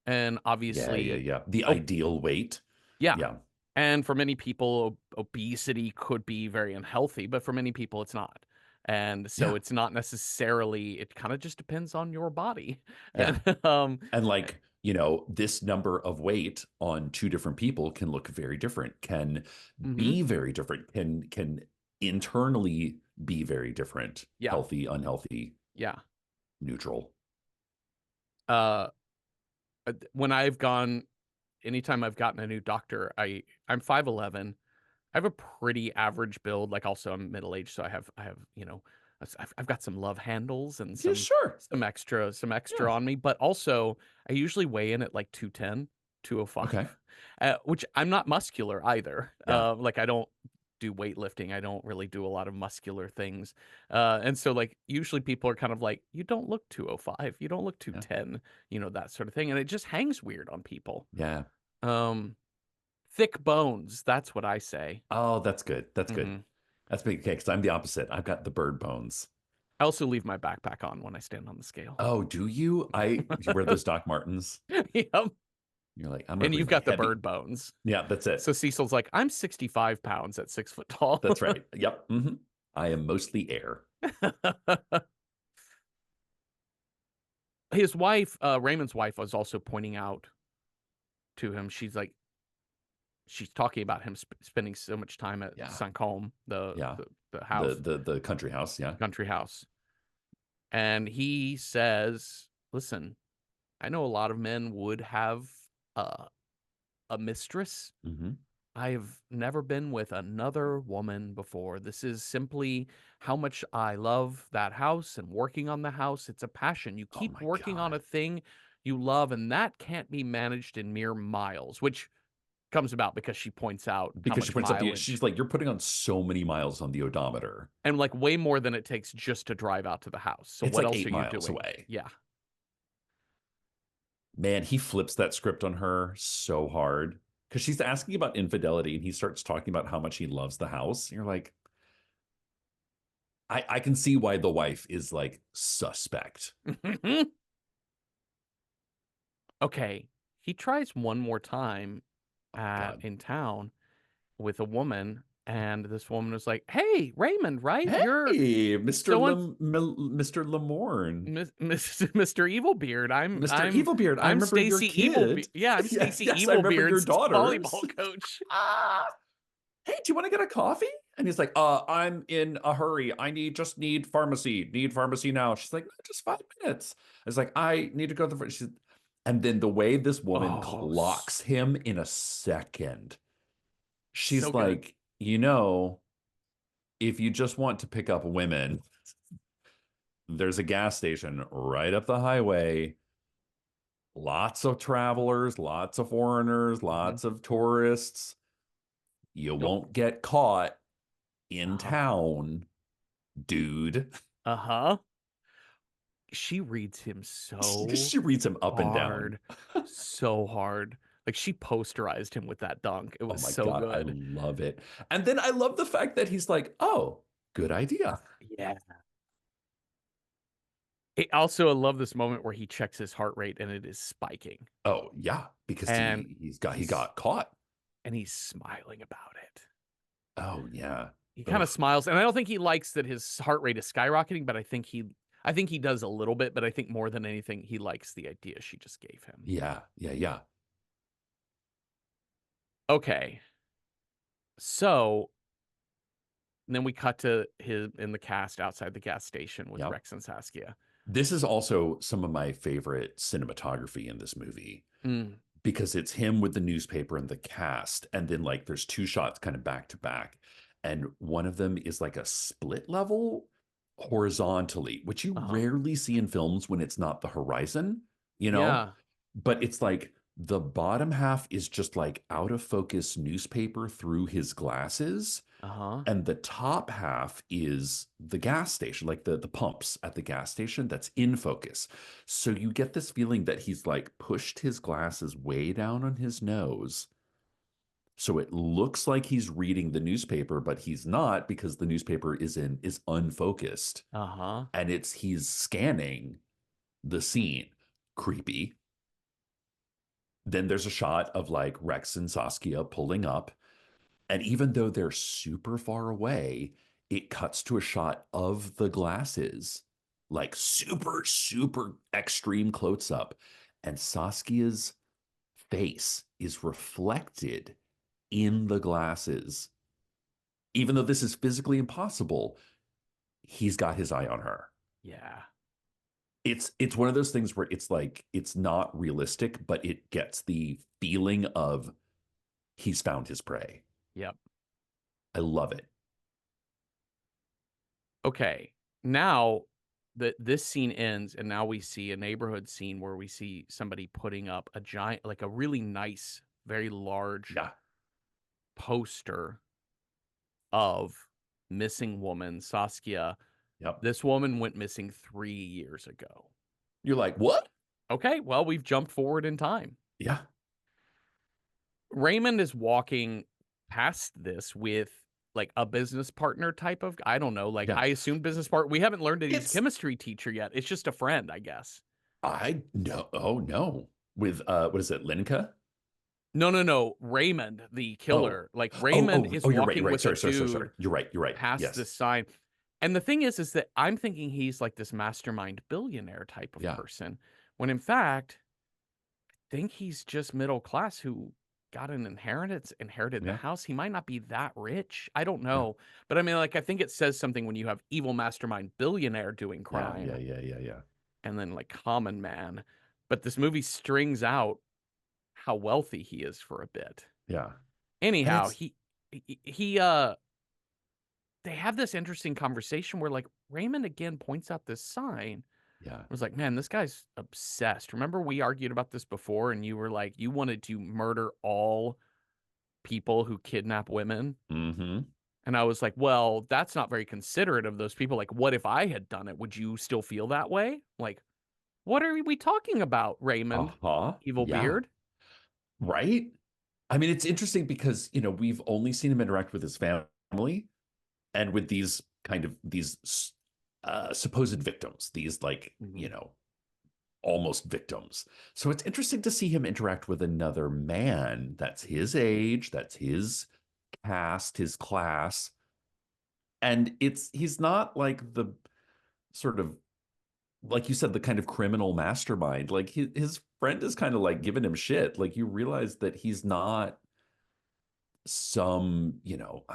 and Yeah, yeah, obviously, yeah. The oh, ideal weight. yeah, Yeah. and for many people, obesity could be very unhealthy, but for many people, it's not. And so Yeah. it's not necessarily, it kind of just depends on your body. Yeah. And And like, this number of weight on two different people can look very different, can mhm, be very different, can internally be very different, yeah, healthy, unhealthy, yeah. neutral. Uh when I've gone anytime I've gotten a new doctor, I'm 5'11". I have a pretty average build. Like, also I'm middle aged, so I have I've got some love handles and Yeah, sure. some Yeah. extra on me, but also I usually weigh in at like 210, Okay. 205, which I'm not muscular either. Yeah. Like, I don't do weightlifting. I don't really do a lot of muscular things. And so, like, usually people are kind of like, you don't look 205, you don't look Yeah. 210, that sort of thing. And it just hangs weird on people. Yeah. Um, Thick bones, that's what I say. Oh, that's good. That's good. Mhm. That's big. Okay, because I'm the opposite. I've got the bird bones. I also leave my backpack on when I stand on the scale. Oh, do you? You wear those Doc Martens. Yep. You're like, I'm gonna And bring you've my got the heavy. bird bones. Yeah, that's it. So Cecil's like, "I'm 65 pounds at 6 foot tall." That's right. Yep. I am mostly air. His wife, Raymond's wife, was also pointing out to him, she's talking about him spending so much time at Yeah. Saint-Côme, Yeah. the The house, the the country house. Yeah. country house. And he says, "Listen, I know a lot of men would have a a mistress. hmm I've never been with another woman before. This is simply how much I love that house and working on the house. It's a passion. You Oh keep my working on God. a thing you love, and that can't be managed in mere miles," which comes about because she points out how Because she much points out mileage she's like, you're putting on so many miles on the odometer. and like way more than it takes just to drive out to the house. So It's what like else are eight you miles doing? away. Yeah. Man, he flips that script on her so hard because she's asking about infidelity and he starts talking about how much he loves the house. And you're like, I can see why the wife is like suspect. Okay. He tries one more time Oh my God. in town with a woman, and this woman was like, "Hey, Raymond, right? You're Hey, Mr. so and Mr. Lamorne. Mr. Evilbeard. I'm Mr. I'm Evilbeard, I I'm remember your Stacy Evilbeard. kid. Yeah, I'm Yes, Stacy yes, I remember your Evilbeard's daughters. volleyball coach." Ah, hey, do you want to get a coffee? And he's like, I'm in a hurry. Just need pharmacy. Need pharmacy now. She's like, just 5 minutes. I was like, I need to go to the she's, and then the way this woman Oh, clocks him in a second, so she's good. like, if you just want to pick up women, there's a gas station right up the highway. Lots of travelers, lots of foreigners, Mhm. lots of tourists. You Nope. won't get caught in Uh-huh. town, dude. Uh-huh. She reads him Because so she reads him up and down. hard. So hard. Like she posterized him with that dunk. It Oh was my so God, I good. love it. And then I love the fact that he's like, oh, good idea. Yeah. I love this moment where he checks his heart rate and it is spiking. Oh yeah, because And he he's got caught. and he's smiling about it. Oh yeah. He kind of Ugh. smiles, and I don't think he likes that his heart rate is skyrocketing, but I think he does a little bit, but I think more than anything, he likes the idea she just gave him. Yeah, yeah, yeah. Okay, so then we cut to his in the cast outside the gas station with Yep. Rex and Saskia. This is also some of my favorite cinematography in this movie Mm, because it's him with the newspaper and the cast. And then, like, there's two shots kind of back to back. And one of them is like a split level horizontally, which you uh-huh. rarely see in films when it's not the horizon, you know? Yeah. But it's like the bottom half is just like out of focus newspaper through his glasses Uh-huh. and the top half is the gas station, like the pumps at the gas station that's in focus. So you get this feeling that he's like pushed his glasses way down on his nose. So it looks like he's reading the newspaper, but he's not because the newspaper is unfocused. Uh-huh. And he's scanning the scene. Creepy. Then there's a shot of like Rex and Saskia pulling up. And even though they're super far away, it cuts to a shot of the glasses, like super, super extreme close up. And Saskia's face is reflected in the glasses. Even though this is physically impossible, he's got his eye on her. Yeah. It's one of those things where it's like it's not realistic, but it gets the feeling of he's found his prey. Yep. I love it. Okay. Now that this scene ends, and now we see a neighborhood scene where we see somebody putting up a giant, like a really nice, very large Yeah. poster of missing woman Saskia. Yep. This woman went missing 3 years ago. You're like, what? Okay, well, we've jumped forward in time. Yeah. Raymond is walking past this with like a business partner type of, I don't know, like Yeah. I assume business partner. We haven't learned that he's a It's chemistry teacher yet. It's just a friend, I guess. I no oh no. With what is it, Linka? No, no, no. Raymond, the Oh. killer. Like Oh, Raymond oh, is oh, you're right, you're walking right. with a Sorry, sorry, sorry, sorry. dude You're right. past Yes. this sign. And the thing is that I'm thinking he's like this mastermind billionaire type of Yeah. person, when in fact, I think he's just middle class who got an inheritance, inherited the Yeah. house. He might not be that rich. I don't Yeah. know. But I mean, like, I think it says something when you have evil mastermind billionaire doing Yeah, crime yeah, yeah, yeah, yeah. and then like common man. But this movie strings out how wealthy he is for a bit. Yeah. And Anyhow, it's he they have this interesting conversation where like Raymond again points out this sign. yeah. I was like, man, this guy's obsessed. Remember we argued about this before and you were like, you wanted to murder all people who kidnap women. Mm-hmm. And I was like, well, that's not very considerate of those people. Like, what if I had done it? Would you still feel that way? Like, what are we talking about, Raymond? Uh-huh. Evil Yeah. beard? Right? I mean, it's interesting because, we've only seen him interact with his family and with these kind of these supposed victims, these like, Mhm. almost victims. So it's interesting to see him interact with another man that's his age, that's his caste, his class. And he's not like the sort of, like you said, the kind of criminal mastermind. Like his friend is kind of like giving him shit. Like you realize that he's not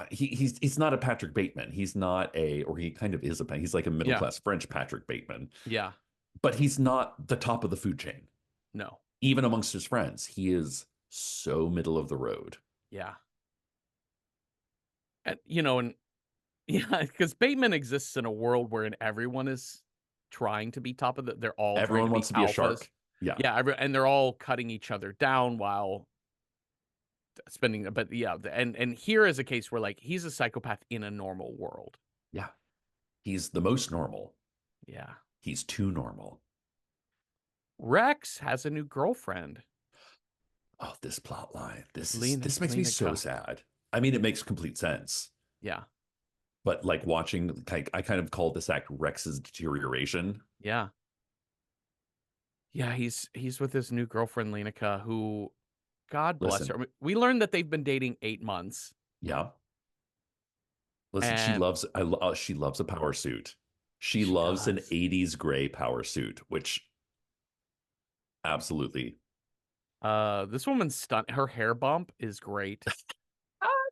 he's not a Patrick Bateman. He's not or he kind of is he's like a middle Yeah. class French Patrick Bateman, Yeah. but he's not the top of the food chain. No. Even amongst his friends, he is so middle of the road. Yeah. And yeah, because Bateman exists in a world wherein everyone is trying to be top of they're all trying to Everyone be wants to be a alphas. shark. Yeah. Yeah, and they're all cutting each other down while spending, but yeah, and here is a case where like he's a psychopath in a normal world. Yeah. He's the most normal. Yeah. He's too normal. Rex has a new girlfriend, Oh, this plot line. This makes me so Lenica. sad. I mean, it makes complete sense. Yeah. But like watching, like, I kind of call this act Rex's deterioration. Yeah. Yeah, he's with his new girlfriend Lenica, who, God bless her. Listen, I mean, we learned that they've been dating 8 months, yeah. Listen, and she loves a power suit. She she loves an does. 80s gray power suit, which absolutely. This woman's stunt. Her hair bump is great.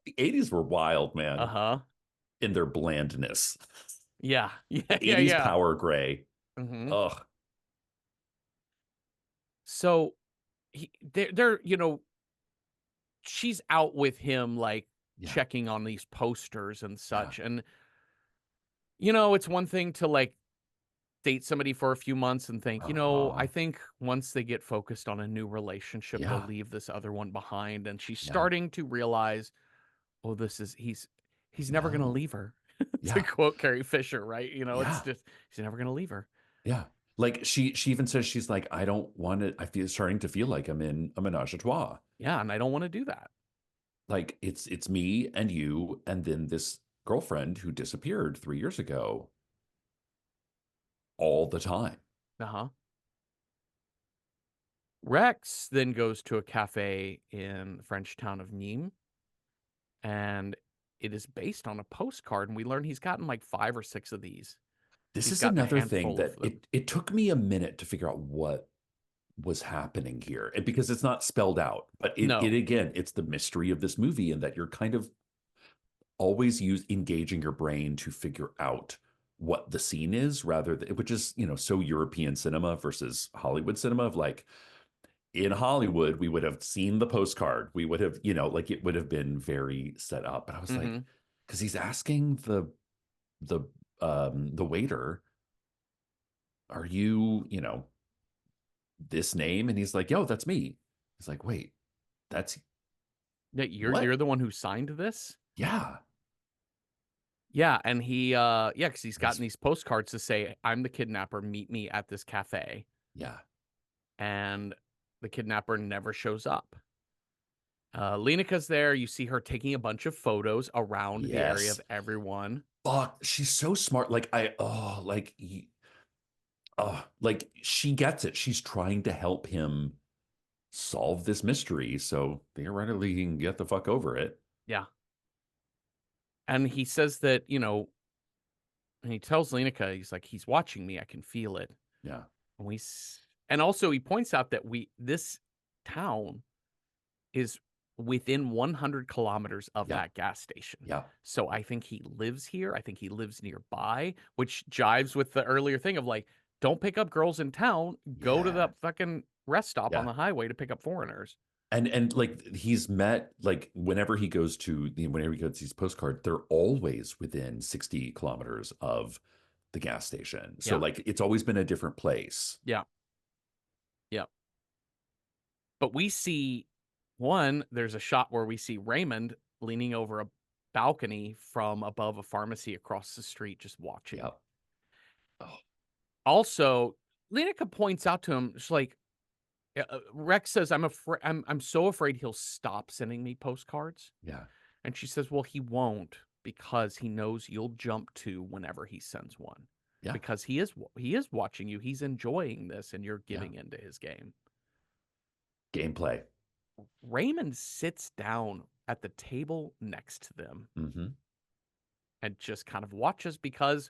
The 80s were wild, Uh man, huh. in their blandness. Yeah. Yeah. Yeah. 80s Yeah. power gray. Hmm. Ugh. So they're she's out with him like Yeah. checking on these posters and Yeah. such, and it's one thing to like date somebody for a few months and think, I Uh-huh. think once they get focused on a new relationship, they'll Yeah. leave this other one behind. And she's Yeah. starting to realize, oh, he's never gonna No. leave her. To Yeah. quote Carrie Fisher, right? It's Yeah. just he's never gonna leave her. Yeah. Like she even says she's like, I don't want it. I feel starting to feel like I'm in a menage a trois. Yeah, and I don't want to do that. Like it's me and you, and then this girlfriend who disappeared 3 years ago all the time. Uh-huh. Rex then goes to a cafe in the French town of Nîmes, and it is based on a postcard, and we learn he's gotten like 5 or 6 of these. This He's is gotten a another thing handful of that them. it took me a minute to figure out what was happening here. And because it's not spelled out, but it No. again, it's the mystery of this movie, and that you're kind of always engaging your brain to figure out what the scene is, rather than, which is, so European cinema versus Hollywood cinema, of like, in Hollywood, we would have seen the postcard. We would have, like, it would have been very set up. But I was like, Hmm. because he's asking the the waiter, are you, this name? And he's like, yo, that's me. He's like, wait, that's Yeah, you're what? the one who signed this? Yeah. Yeah, and yeah, because he's And gotten these postcards to say, I'm the kidnapper, meet me at this cafe. yeah. And the kidnapper never shows up. Lenica's there. You see her taking a bunch of photos around the area Yes. of everyone. Fuck, she's so smart. Like like she gets it. She's trying to help him solve this mystery, so theoretically he can get the fuck over it. Yeah. And he says that, and he tells Lenica, he's like, he's watching me. I can feel it. Yeah. And and also he points out that this town is within 100 kilometers of Yeah. that gas station. Yeah. So I think he lives here. I think he lives nearby, which jives with the earlier thing of like, don't pick up girls in town. Go to the Yeah. fucking rest stop on Yeah. the highway to pick up foreigners. And like he's met, like, whenever he goes to whenever he gets these postcards, they're always within 60 kilometers of the gas station. So Yeah. like it's always been a different place. Yeah. Yeah. But we see One, there's a shot where we see Raymond leaning over a balcony from above a pharmacy across the street, just watching. Yep. Oh, Also, Lenica points out to him, she's like, Rex says, I'm so afraid he'll stop sending me postcards. yeah. And she says, well, he won't because he knows you'll jump to whenever he sends one. Yeah. Because he is watching you. He's enjoying this and you're Yeah. giving into his game. Gameplay. Raymond sits down at the table next to them Hmm. and just kind of watches because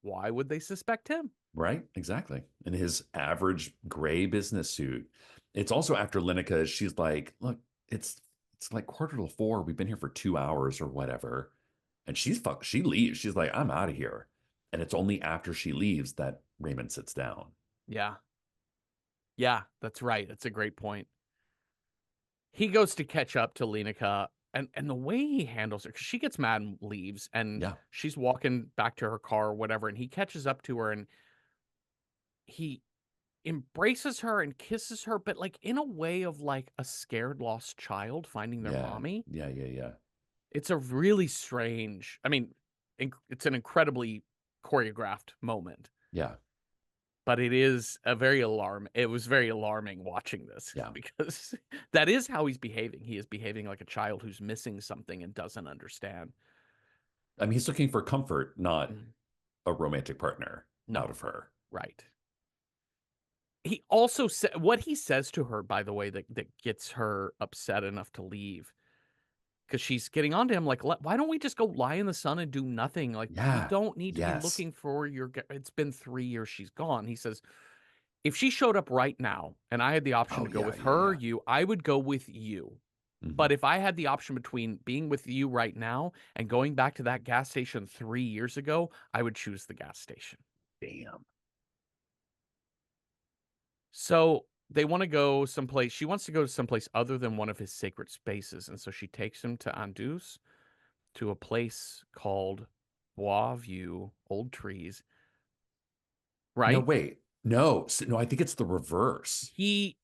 why would they suspect him? Right? Exactly. In his average gray business suit. It's also after Lineker, she's like, look, it's like 3:45. We've been here for 2 hours or whatever. And she leaves. She's like, I'm out of here. And it's only after she leaves that Raymond sits down. Yeah. Yeah, that's right. That's a great point. He goes to catch up to Lenica and the way he handles her, 'cause she gets mad and leaves, and Yeah. she's walking back to her car or whatever, and he catches up to her and he embraces her and kisses her, but like in a way of like a scared lost child finding their Yeah. mommy. Yeah. Yeah. Yeah. It's a really strange, I mean, it's an incredibly choreographed moment, Yeah. but it was very alarming watching this Yeah. because that is how he's behaving. He is behaving like a child who's missing something and doesn't understand. I mean, he's looking for comfort, not Mm, a romantic partner out no, of her. right. He also said what he says to her, by the way, that gets her upset enough to leave because she's getting on to him like, why don't we just go lie in the sun and do nothing? Like, we Yeah. don't need to be Yes. looking for it's been 3 years she's gone. He says, if she showed up right now and I had the option Oh, to go yeah. with Yeah. her or Yeah. you, I would go with you. Hmm. But if I had the option between being with you right now and going back to that gas station 3 years ago, I would choose the gas station. Damn. So they want to go someplace. She wants to go to someplace other than one of his sacred spaces. And so she takes him to Andus to a place called Bois View, Old Trees, No, right? wait. No. No, I think it's the reverse. She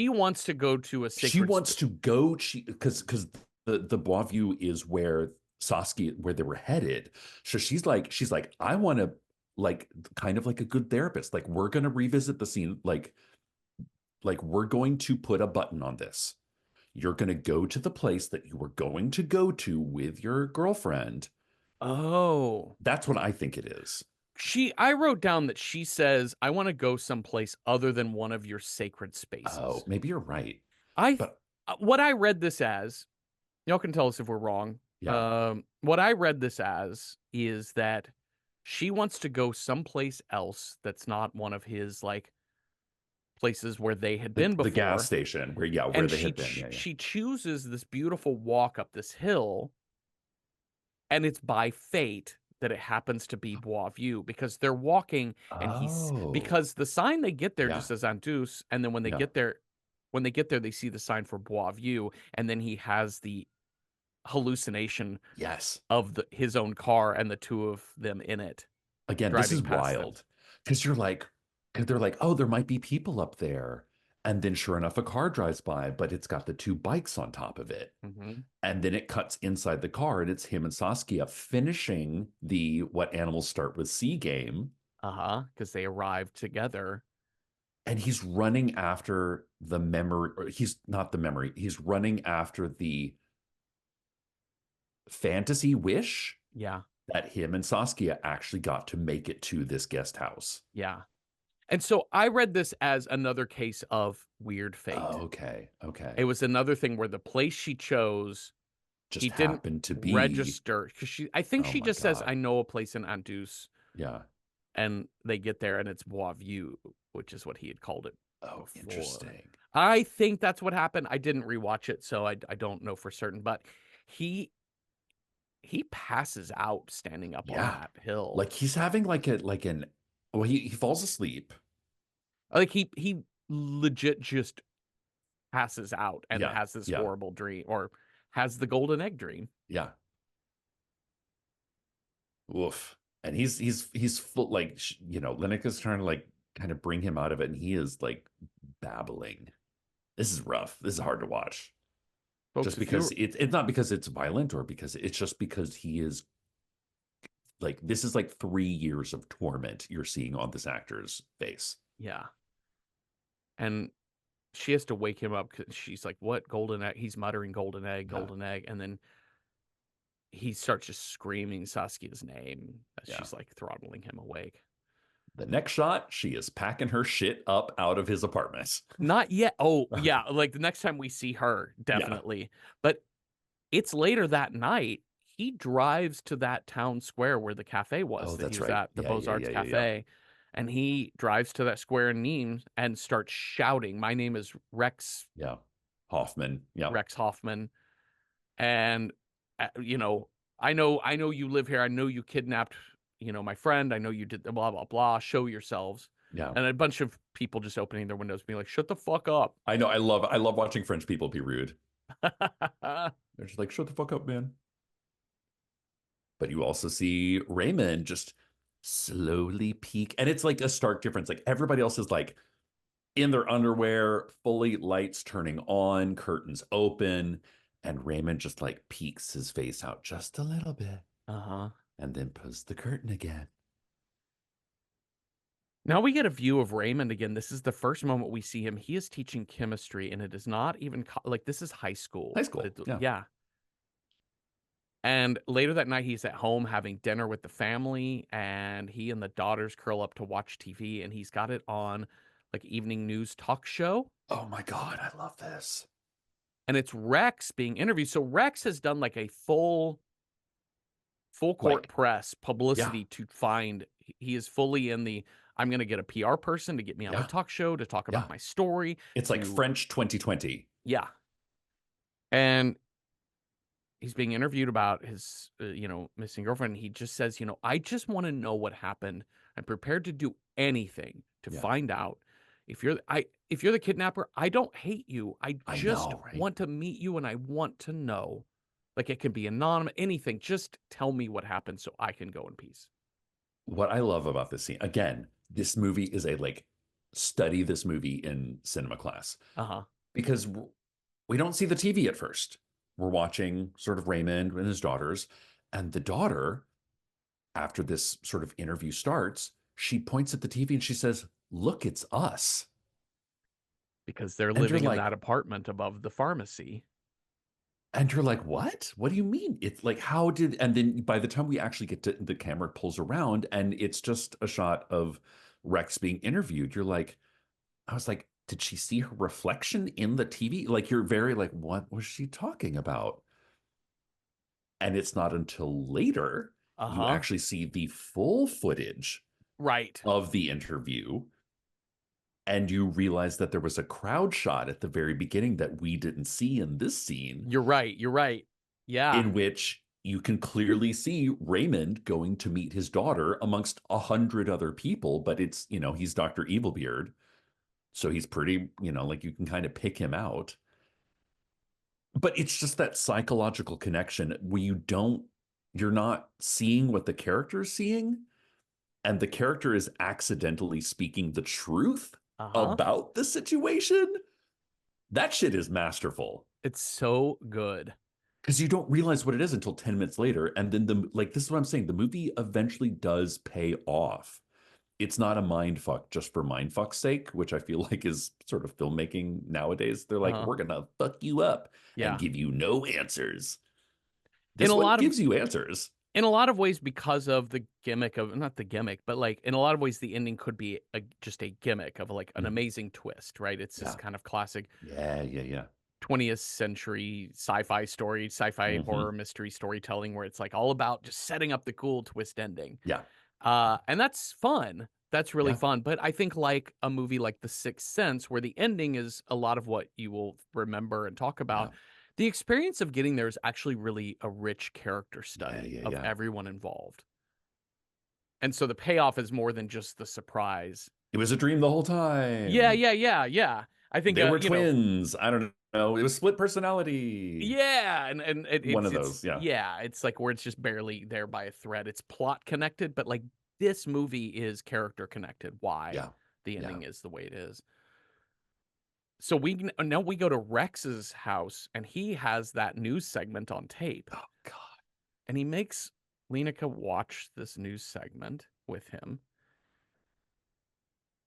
wants to go to a She sacred wants space. to go because the Bois View is where Saskia where they were headed. So she's like I want to like kind of like a good therapist. Like we're going to revisit the scene like we're going to put a button on this. You're going to go to the place that you were going to go to with your girlfriend. Oh. That's what I think it is. I wrote down that she says, I want to go someplace other than one of your sacred Oh, spaces. maybe you're right. I, th- But what I read this as, y'all can tell us if we're wrong. yeah, What I read this as is that she wants to go someplace else that's not one of his like places where they had been the gas before. station where yeah, where And they had been. Yeah, yeah. she chooses this beautiful walk up this hill, and it's by fate that it happens to be Boisview because they're walking and Oh, because the sign they get there just yeah, says Andus, and then yeah. when they get there they see the sign for Boisview, and then he has the hallucination Yes. of his own car and the two of them in it Again, this driving is past them. wild because because they're like, oh, there might be people up there. And then sure enough, a car drives by, but it's got the two bikes on top of it. Hmm. And then it cuts inside the car and it's him and Saskia finishing the What Animals Start with C game. Uh-huh, because they arrived together. And he's running after the memory, or he's not the memory, he's running after the fantasy wish Yeah, that him and Saskia actually got to make it to this guest house. yeah. And so I read this as another case of weird Oh, fate. okay. It Okay. was another thing where the place she chose, he Just didn't happened to be. register because I think Oh she my just says, God. I know a place in Andus, Yeah. and they get there and it's Bois View, which is what he had called it Oh, before. interesting. I think that's what happened. I didn't rewatch it, so I don't know for certain, but he he passes out standing up on Yeah. that hill. Like he's having well, he falls asleep. Like he legit just passes out and Yeah. has this Yeah. horrible dream or has the golden egg dream. Yeah. Oof. And he's full like Lineker's trying to like kind of bring him out of it, and he is like babbling. This is rough. This is hard to watch. Folks, Just if because you it's not because it's violent or because it's just because he is like this is like 3 years of torment you're seeing on this actor's face. yeah. And she has to wake him up because she's like, "What golden egg?" He's muttering Yeah. golden egg," and then he starts just screaming Saskia's name as Yeah. she's like throttling him awake. The next shot, she is packing her shit up out of his apartment. Not yet. Oh, yeah, like the next time we see her, Yeah. definitely. But it's later that night. He drives to that town square where the cafe was Oh, that he that's was right. at, the Yeah, Beaux yeah, Arts yeah, yeah, yeah. Cafe, and he drives to that square in Nîmes and starts shouting, "My name is Yeah. Hoffman. Yeah. Rex Hoffman," and you know, I know you live here. I know you kidnapped, my friend. I know you did the blah blah blah. Show yourselves. Yeah. And a bunch of people just opening their windows, being like, "Shut the fuck up." I know. I love watching French people be rude. They're just like, shut the fuck up, man. But you also see Raymond just slowly peek. And it's like a stark difference. Like everybody else is like in their underwear, fully lights turning on, curtains open. And Raymond just like peeks his face out just a little bit Uh-huh. and then pulls the curtain again. Now we get a view of Raymond again. This is the first moment we see him. He is teaching chemistry, and it is not even like this is high High school, but school. Yeah. yeah. And later that night, he's at home having dinner with the family, and he and the daughters curl up to watch TV, and he's got it on like evening news talk show, Oh my God. I love this. and it's Rex being interviewed. So Rex has done like a full court Like, press yeah. publicity to find he is fully in the I'm going to get a PR person to get me on the Yeah. talk show to talk Yeah. about my story It's like to French 2020. yeah. And he's being interviewed about his missing girlfriend. He just says, I just want to know what happened. I'm prepared to do anything to Yeah. find out. If you're the kidnapper, I don't hate you. I I just know, right? want to meet you and I want to know. Like it can be anonymous, anything. Just tell me what happened so I can go in peace. What I love about this scene, again, this movie is a like study this movie in cinema class Uh-huh. because we don't see the TV at first. We're watching sort of Raymond and his daughters, and the daughter, after this sort of interview starts, she points at the TV and she says, "Look, it's us." Because they're And you're living in like, that apartment above the pharmacy. what? What do you mean? It's like, how did, and then by the time we actually get to the camera pulls around and it's just a shot of Rex being interviewed, you're like, I was like, did she see her reflection in the TV? Like, you're very like, what was she talking about? And it's not until later you Uh-huh. actually see the full footage Right. of the interview and you realize that there was a crowd shot at the very beginning that we didn't see in this scene, You're right. You're right. Yeah. in which you can clearly see Raymond going to meet his daughter amongst 100 other people, but it's, he's Dr. Evilbeard. So he's pretty, like you can kind of pick him out. But it's just that psychological connection where you're not seeing what the character is seeing, and the character is accidentally speaking the truth Uh-huh. about the situation. That shit is masterful It's so good. because you don't realize what it is until 10 minutes later. And then this is what I'm saying. The movie eventually does pay off. It's not a mind fuck just for mind fuck's sake, which I feel like is sort of filmmaking nowadays. They're like, Uh-huh. we're gonna fuck you up and Yeah. give you no answers. In This a one lot of gives you answers. in a lot of ways because of the gimmick of not the gimmick, but like in a lot of ways the ending could be just a gimmick of like an Mhm. amazing twist, right? It's this Yeah. kind of classic Yeah. Yeah. Yeah. 20th century sci-fi story, sci-fi Hmm. horror mystery storytelling where it's like all about just setting up the cool twist ending. Yeah. And that's fun. That's really Yeah. fun. But I think like a movie like The Sixth Sense, where the ending is a lot of what you will remember and talk Yeah. about, the experience of getting there is actually really a rich character Yeah. study Yeah. of Yeah. everyone involved. And so the payoff is more than just the surprise. It was a dream the whole Yeah, time. yeah, yeah, yeah. I think They were twins. I don't know. It was split personality. yeah, and One of it's those. Yeah. yeah, it's like where it's just barely there by a thread. It's plot connected, but like this movie is character connected. Why Yeah. the Yeah. ending is the way it is. So now we go to Rex's house, and he has that news segment on tape, Oh God. and he makes Lenica watch this news segment with him.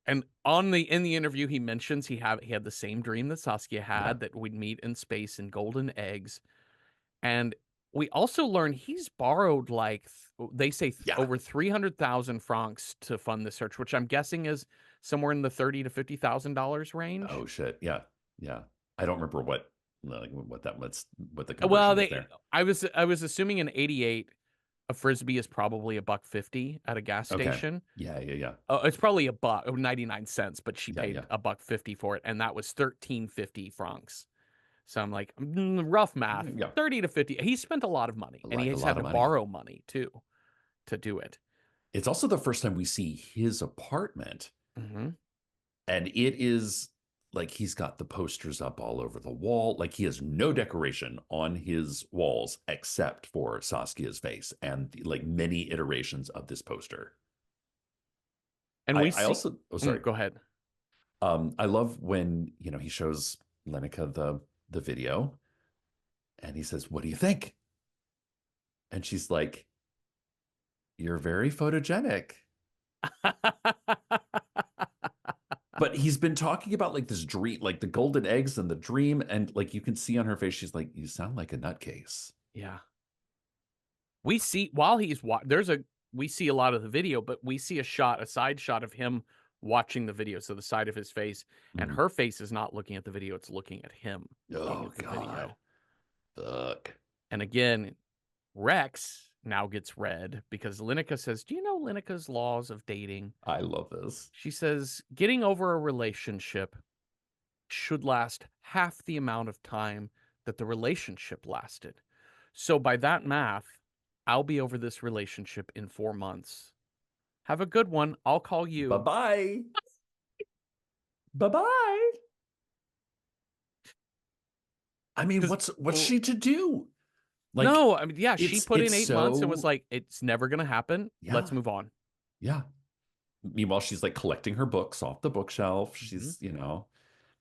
And in the interview, he mentions he had the same dream that Saskia Yeah. had, that we'd meet in space in golden eggs. And we also learn he's borrowed they say Yeah. over 300,000 francs to fund the search, which I'm guessing is somewhere in the $30,000 to $50,000 range. Oh shit. Yeah. Yeah. I don't remember what like what the Well, conversion is there. I was assuming in '88 a frisbee is probably a buck 50 at a gas Okay. station. Yeah. Yeah. Yeah. It's probably a buck, 99 cents, but she Yeah. paid Yeah. a buck 50 for it, and that was 1350 francs. So I'm like, rough math, Yeah. 30 to 50. He spent a lot of money, and he Like a has lot had of to money. borrow money too to do it. It's also the first time we see his apartment. Hmm. And it is like he's got the posters up all over the wall. Like he has no decoration on his walls except for Saskia's face and like many iterations of this poster. And we I see, also, oh, sorry. go ahead. I love when, he shows Lenica the video and he says, "What do you think?" And she's like, "You're very photogenic." But he's been talking about like this dream, like the golden eggs and the dream. And like you can see on her face, she's like, "You sound like a nutcase." Yeah. We see while we see a lot of the video, but we see a side shot of him watching the video. So the side of his face, and Mhm. her face is not looking at the video, it's looking at him looking Oh at the God. video. Fuck. And again, Rex now gets red because Lineker says, "Do you know Lineker's laws of dating?" I love this. She says, "Getting over a relationship should last half the amount of time that the relationship lasted. So by that math, I'll be over this relationship in 4 months. Have a good one. I'll call Bye you." bye. Bye bye. I mean, 'Cause what's she to do? Like, no, I mean, yeah, she put in it's 8 months and was so like, "It's never gonna happen. Let's yeah, move on." yeah. Meanwhile, she's like collecting her books off the bookshelf. Hmm. She's,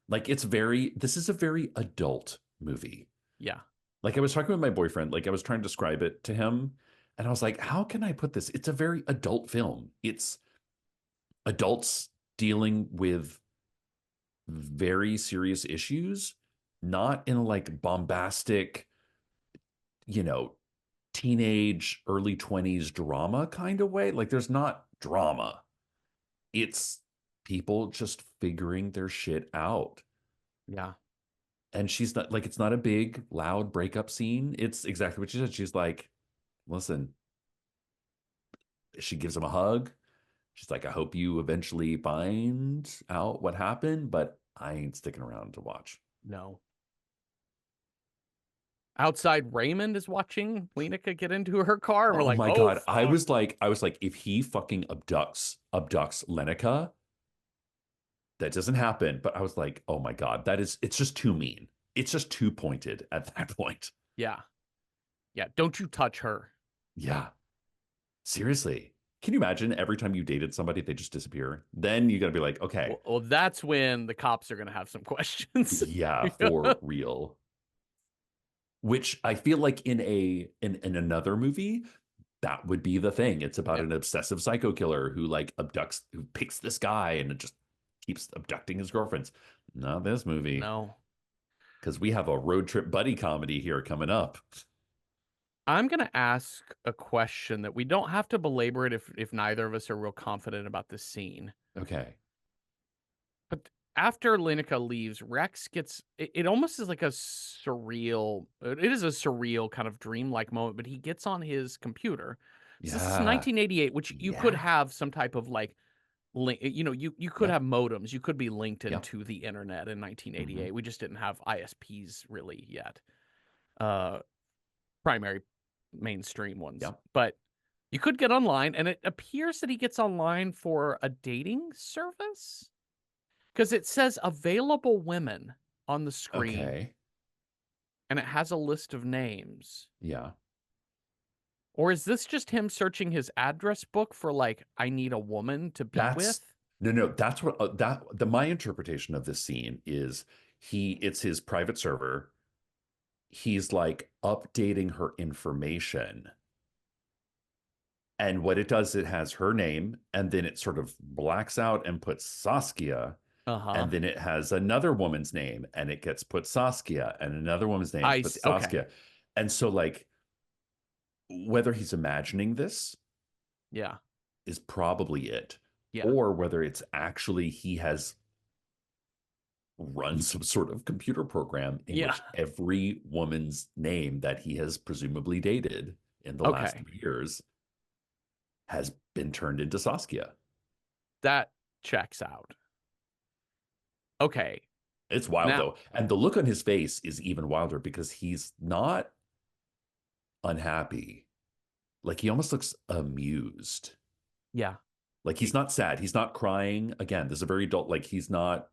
like this is a very adult movie. Yeah, Like I was talking with my boyfriend, like I was trying to describe it to him, and I was like, how can I put this? It's a very adult film. It's adults dealing with very serious issues, not in a like bombastic, you know, teenage, early 20s drama kind of way. Like there's not drama. It's people just figuring their shit out. yeah, And she's not like, it's not a big, loud breakup scene. It's exactly what she said. She's like, listen, she gives him a hug. She's like, I hope you eventually find out what happened, but I ain't sticking around to watch. no. Outside, Raymond is watching Lenica get into her car, and we're Oh like, my "Oh God. fuck." I was like, if he fucking abducts Lenica, that doesn't happen. But I was like, oh my God, it's just too mean. It's just too pointed at that point. Yeah, yeah. Don't you touch her. Yeah. Seriously. Can you imagine every time you dated somebody, they just disappear? Then you got to be like, okay, Well, that's when the cops are gonna have some questions. yeah, for real. Which I feel like in another movie, that would be the thing. It's about Yeah. an obsessive psycho killer who like who picks this guy and it just keeps abducting his girlfriends. Not this movie, No. because we have a road trip buddy comedy here coming up. I'm gonna ask a question that we don't have to belabor it if neither of us are real confident about this scene. Okay. But after Lineca leaves, Rex gets it almost is like a surreal it is a surreal kind of dreamlike moment, but he gets on his computer. So this is Yeah. 1988, which you could Yeah. have some type of like link, you could Yep. have modems, you could be linked Yep. into the internet in Hmm. 1988. We just didn't have ISPs really yet. Uh Primary mainstream ones. Yep. But you could get online, and it appears that he gets online for a dating service because it says available women on the screen, Okay. and it has a list of names. Yeah. Or is this just him searching his address book for like, I need a woman to be That's with? no, no. That's what my interpretation of this scene is. It's his private server. He's like updating her information. And what it does, it has her name, and then it sort of blacks out and puts Saskia. Uh-huh. And then it has another woman's name, and it gets put Saskia, and another woman's name I see. puts Okay. Saskia. And so, like, whether he's imagining this Yeah. is probably it, Yeah. or whether it's actually he has run some sort of computer program in Yeah. which every woman's name that he has presumably dated in the last Okay. 3 years has been turned into Saskia. That checks out. Okay. It's wild Now, though. And the look on his face is even wilder because he's not unhappy. Like he almost looks amused. yeah. Like he's not sad. He's not crying. Again, this is a very adult, like he's not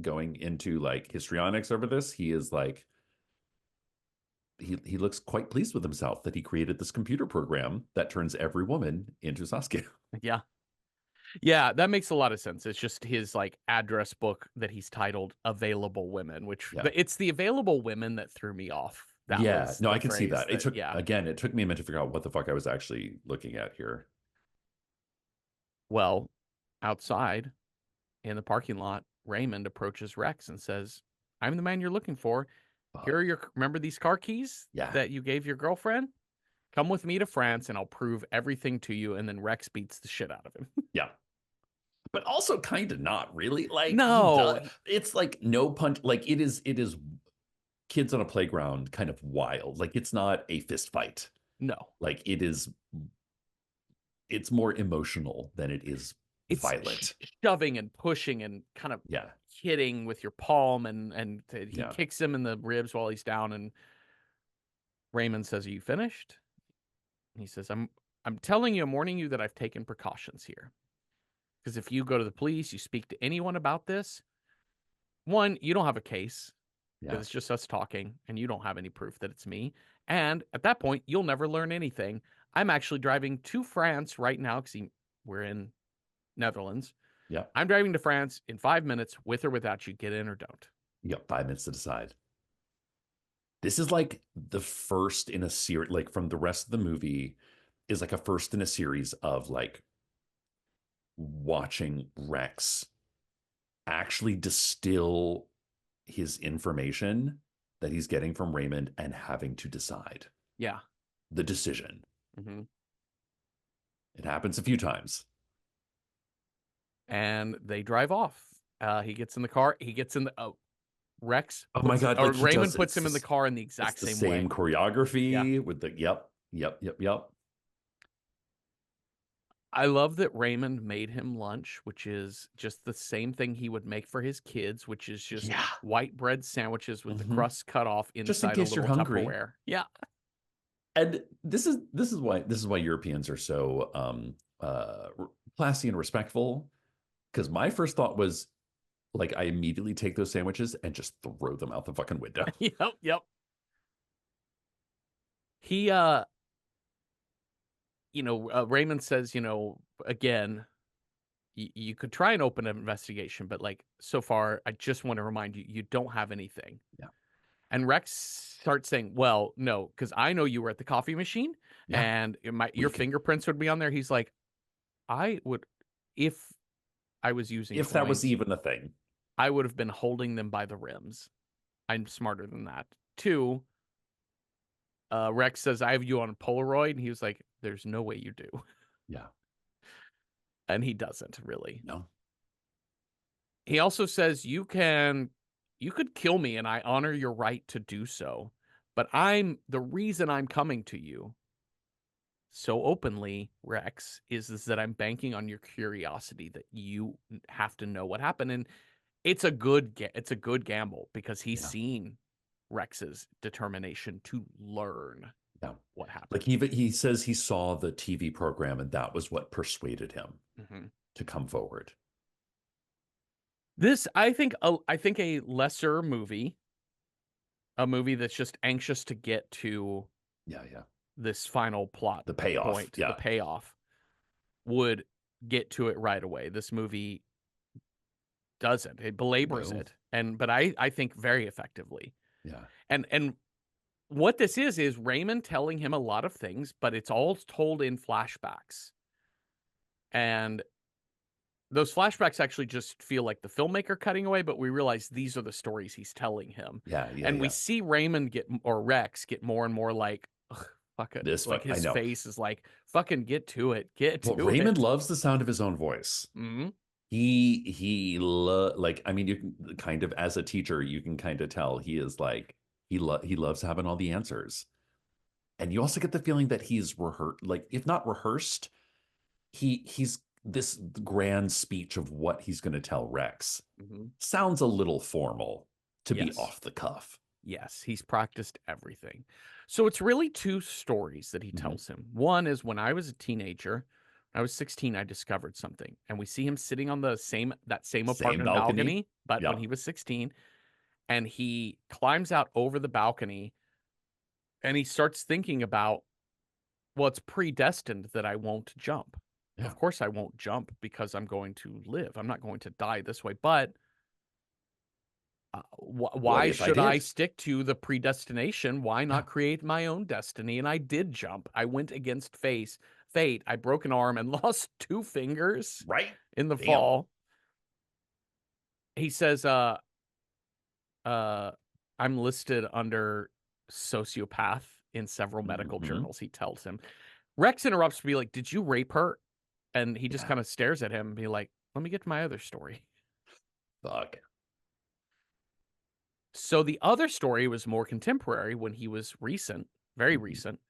going into like histrionics over this. He is like, he looks quite pleased with himself that he created this computer program that turns every woman into Saskia. Yeah. Yeah, that makes a lot of sense. It's just his like address book that he's titled Available Women, which Yeah. it's the available women that threw me off. That Yeah. was No, the I can see phrase that. It that, took, yeah. again, it took me a minute to figure out what the fuck I was actually looking at here. Well, outside in the parking lot, Raymond approaches Rex and says, I'm the man you're looking for. Here Fuck. are remember these car keys Yeah. that you gave your girlfriend? Come with me to France and I'll prove everything to you. And then Rex beats the shit out of him. Yeah. But also kind of not really. Like he No, does, it's like no punch. Like it is kids on a playground kind of wild. Like it's not a fist fight. no. Like it's more emotional than it is It's violent. shoving and pushing and kind of Yeah. hitting with your palm, and he Yeah. kicks him in the ribs while he's down. And Raymond says, "Are you finished?" And he says, I'm telling you, I'm warning you that I've taken precautions here. Because if you go to the police, you speak to anyone about this, one, you don't have a case because Yeah. it's just us talking, and you don't have any proof that it's me. And at that point, you'll never learn anything. I'm actually driving to France right now because we're in Netherlands. Yeah. I'm driving to France in 5 minutes, with or without you. Get in or don't. You got 5 minutes to decide. This is like the first in a series, like from the rest of the movie, is like a first in a series of like watching Rex actually distill his information that he's getting from Raymond and having to decide Yeah. the decision. Mm-hmm. It happens a few times. And they drive off. He gets in the car. He gets in the Rex Oh my puts God, or like he Raymond does puts him in the car in the it's exact the same same way. Yeah. choreography with the yep. I love that Raymond made him lunch, which is just the same thing he would make for his kids, which is just Yeah. white bread sandwiches with the Mhm. crust cut off Just in inside a case you're little hungry. Tupperware. Yeah. And this is why Europeans are so classy and respectful. Because my first thought was like I immediately take those sandwiches and just throw them out the fucking window. Yep. Yep. He Raymond says, again, you could try and open an investigation, but like so far, I just want to remind you, you don't have anything. Yeah. And Rex starts saying, "Well, no, because I know you were at the coffee machine, Yeah. and We your could, fingerprints would be on there." He's like, "I would, if I was using if that was coins, even a thing. I would have been holding them by the rims. I'm smarter than that." Two, Rex says, "I have you on Polaroid," and he was like, "There's no way you do," Yeah. and he doesn't really. No. He also says, you could kill me and I honor your right to do so. But the reason I'm coming to you so openly, Rex, is that I'm banking on your curiosity that you have to know what happened. And it's a good gamble because he's Yeah. seen Rex's determination to learn Yeah. what happened. Like he says he saw the TV program and that was what persuaded him Mm-hmm. to come forward. This, I think a lesser movie, a movie that's just anxious to get to Yeah, yeah. this final plot The payoff. point, the Yeah. payoff, would get to it right away. This movie doesn't. It belabors No. it, but I think very effectively. Yeah. And what this is Raymond telling him a lot of things, but it's all told in flashbacks. And those flashbacks actually just feel like the filmmaker cutting away, but we realize these are the stories he's telling him. Yeah. Yeah. And we Yeah. see Raymond or Rex get more and more like, ugh, fuck it. This Like fuck. I his know. face is like, fucking get to it. Get Well, to it. Raymond loves the sound of his own voice. Hmm. Like, I mean, you can kind of, as a teacher, you can kind of tell he is like he loves having all the answers. And you also get the feeling that he's rehearsed, like if not rehearsed, he's this grand speech of what he's going to tell Rex Hmm. sounds a little formal to be Yes. off the cuff. Yes, he's practiced everything. So it's really two stories that he Mhm. tells him. One is when I was a teenager, when I was 16, I discovered something. And we see him sitting on that same Same apartment balcony. balcony, but when Yeah. he was 16, and he climbs out over the balcony and he starts thinking about, well, it's predestined that I won't jump. Yeah. Of course I won't jump because I'm going to live. I'm not going to die this way, but What why if I should I did? stick to the predestination? Why Yeah. not create my own destiny? And I did jump. I went against fate. I broke an arm and lost two fingers Right? in the Damn. fall. He says, uh, I'm listed under sociopath in several medical Hmm. journals, he tells him. Rex interrupts to be like, did you rape her? And he just Yeah. kind of stares at him and be like, let me get to my other story. Fuck. So the other story was more contemporary when he was recent, very Mhm. recent.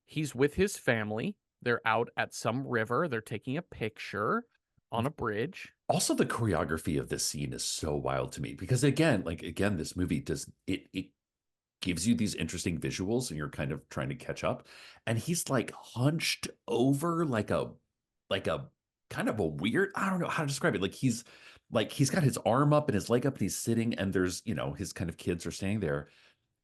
He's with his family. They're out at some river. They're taking a picture on a bridge. Also, the choreography of this scene is so wild to me because again, this movie does it gives you these interesting visuals and you're kind of trying to catch up. And he's like hunched over like a kind of a weird, I don't know how to describe it. Like he's got his arm up and his leg up and he's sitting and there's, his kind of kids are standing there.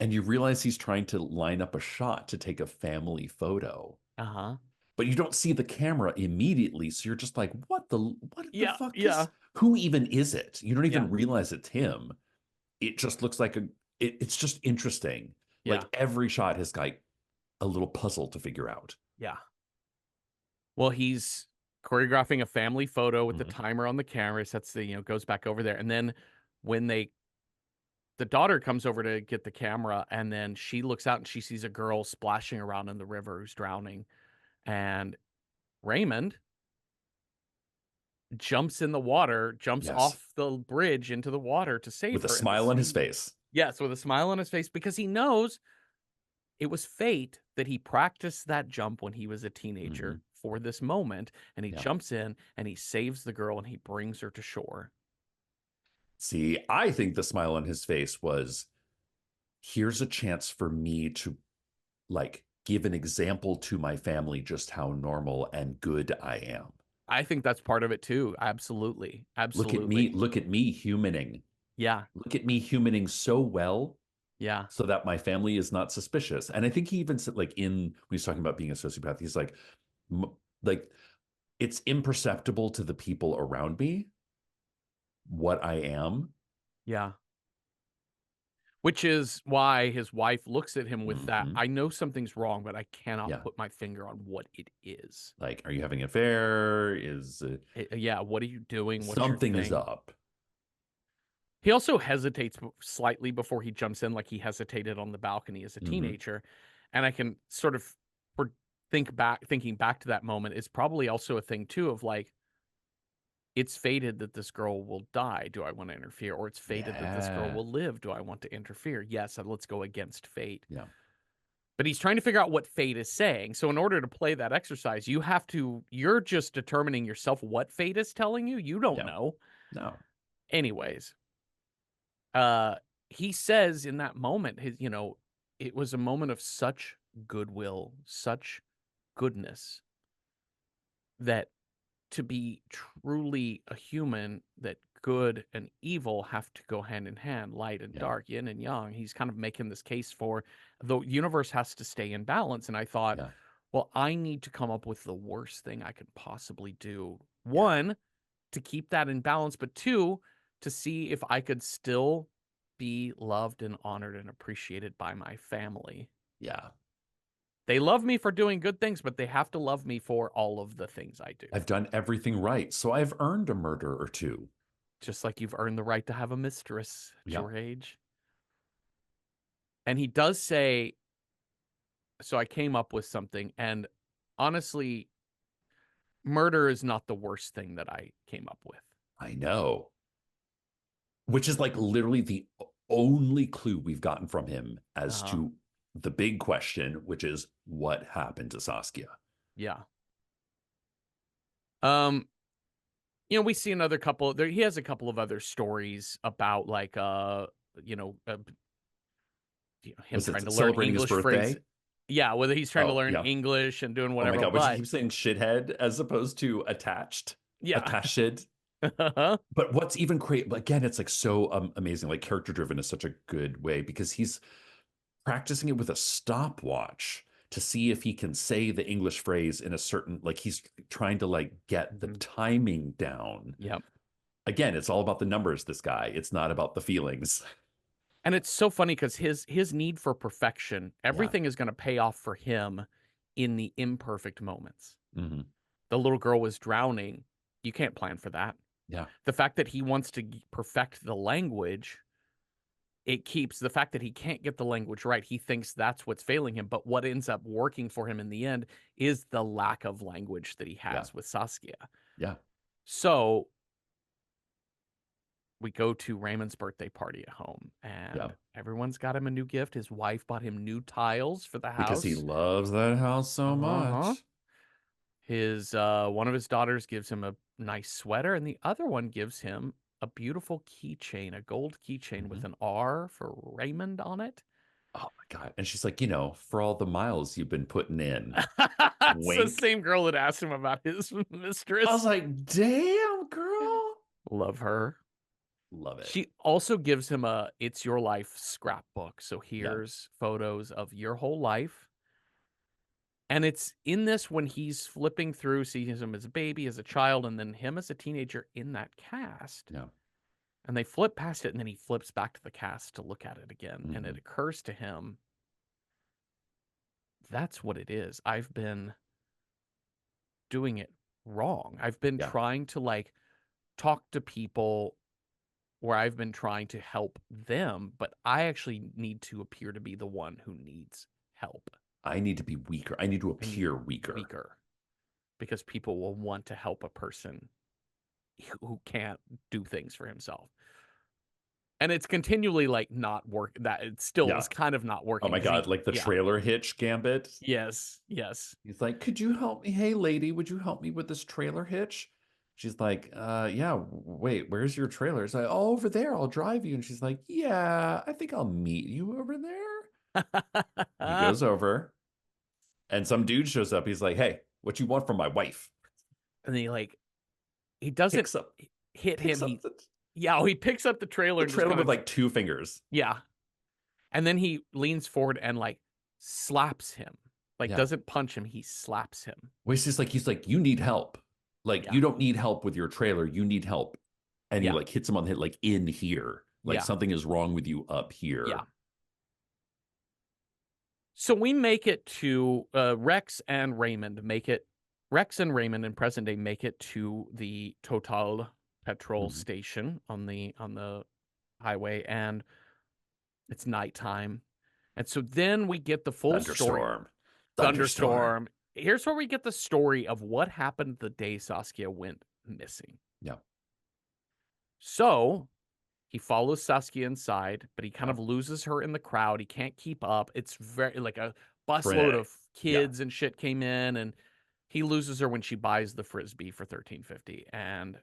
And you realize he's trying to line up a shot to take a family photo. Uh-huh. But you don't see the camera immediately. So you're just like, what the Yeah, fuck yeah, is who even is it? You don't yeah, even realize it's him. It just looks like it's just interesting. yeah, Like every shot has got a little puzzle to figure out. yeah. Well, he's choreographing a family photo with the Mhm. timer on the camera, sets goes back over there. And then when the daughter comes over to get the camera, and then she looks out and she sees a girl splashing around in the river who's drowning. And Raymond jumps in the water, jumps Yes. off the bridge into the water to save With a her. And the smile on his scene, face. yes, with a smile on his face because he knows it was fate that he practiced that jump when he was a Hmm. teenager for this moment. And he Yeah. jumps in and he saves the girl and he brings her to shore. See, I think the smile on his face was here's a chance for me to like give an example to my family just how normal and good I am. I think that's part of it too. Absolutely. Absolutely. Look at me humaning. Yeah. Look at me humaning so well Yeah. so that my family is not suspicious. And I think he even said, like, when he's talking about being a sociopath, he's like, it's imperceptible to the people around me what I am. Yeah. Which is why his wife looks at him with that. Hmm. I know something's wrong, but I cannot Yeah. put my finger on what it is. Like, are you having an affair? Yeah. What are you doing? What's your Something is thing? up? He also hesitates slightly before he jumps in, like he hesitated on the balcony as a Hmm. teenager. And I can sort of thinking back to that moment, it's probably also a thing too of like, it's fated that this girl will die. Do I want to interfere? Or it's fated that this girl Yeah. will live. Do I want to interfere? Yes, let's go against fate. Yeah. But he's trying to figure out what fate is saying. So in order to play that exercise, you're just determining yourself what fate is telling you. You don't Yeah. know. No. Anyways, uh he says in that moment, it was a moment of such goodwill, such goodness, that to be truly a human, that good and evil have to go hand in hand, light and Yeah. dark, yin and yang. He's kind of making this case for the universe has to stay in balance. And I thought, Yeah. well, I need to come up with the worst thing I could possibly do. Yeah. One, to keep that in balance, but two, to see if I could still be loved and honored and appreciated by my family. Yeah. They love me for doing good things, but they have to love me for all of the things I do. I've done everything right, so I've earned a murder or two. Just like you've earned the right to have a mistress at Yeah. your age. And he does say, so I came up with something, and honestly, murder is not the worst thing that I came up with. I know. Which is like literally the only clue we've gotten from him as Uh-huh. to the big question, which is what happened to Saskia? Yeah. Um, we see another couple there. He has a couple of other stories about like you know, uh, him Was it trying to learn celebrating his English phrase. birthday? Yeah, whether he's trying to Oh, learn yeah. English and doing Oh my whatever, God. Which he but keeps saying shithead as opposed to attached. yeah. Attached. But what's even great, again, it's like so amazing. Like character driven is such a good way because he's practicing it with a stopwatch to see if he can say the English phrase in a certain, like he's trying to like get the Mhm. timing down. Yep. Again, it's all about the numbers, this guy. It's not about the feelings. And it's so funny because his need for perfection, Yeah. everything is going to pay off for him in the imperfect moments. Hmm. The little girl was drowning. You can't plan for that. Yeah. The fact that he wants to perfect the language, it keeps the fact that he can't get the language right. He thinks that's what's failing him. But what ends up working for him in the end is the lack of language that he Yeah. has with Saskia. Yeah. So we go to Raymond's birthday party at home, Yeah. and everyone's got him a new gift. His wife bought him new tiles for the Because he house. loves that house so Uh-huh. much. His one of his daughters gives him a nice sweater, and the other one gives him a beautiful keychain, a gold keychain with Mhm. an R for Raymond on it. Oh my God. And she's like, for all the miles you've been putting in, It's the wink. same girl that asked him about his I was mistress. like, damn, girl. Love her. Love it. She also gives him a "It's Your Life" scrapbook. So Yeah. here's photos of your whole life. And it's in this when he's flipping through, sees him as a baby, as a child, and then him as a teenager in that cast. Yeah. And they flip past it, and then he flips back to the cast to look at it again. And it Hmm. occurs to him, that's what it is. I've been doing it wrong. I've been Yeah. trying to like talk to people where I've been trying to help them, but I actually need to appear to be the one who needs help. I need to be weaker. I need to I need appear weaker. weaker because people will want to help a person who can't do things for himself. And it's continually like not work that it still Yeah. is kind of not Oh working my because God. he Like the yeah. trailer hitch gambit. Yes. Yes. He's like, could you help me? Hey, lady, would you help me with this trailer hitch? She's like, yeah, wait, where's your trailer? It's like, oh, over there, I'll drive you. And she's like, yeah, I think I'll meet you over there. He And goes over, and some dude shows up. He's like, hey, what you want from my wife? he doesn't Picks up, hit him. picks up He picks up the trailer the and just trailer kind with of like two fingers. yeah. And then he leans forward and like slaps him. Like Yeah. doesn't punch him, he slaps him. Well, he's like, you need help. Like, Yeah. you don't need help with your trailer. You need help. And he Yeah. like hits him on the head, like in here. Like Yeah. something is wrong with you up Yeah. here. So we make it to Rex and Raymond in present day make it to the Total petrol Mhm. station on the highway, and it's nighttime. And so then we get the full story. Thunderstorm. Thunderstorm. Thunderstorm. Here's where we get the story of what happened the day Saskia went missing. Yeah. So he follows Saskia inside, but he kind Yeah. of loses her in the crowd. He can't keep up. It's very like a busload Frenetic. of Yeah. kids and shit came in, and he loses her when she buys the frisbee for $13.50. And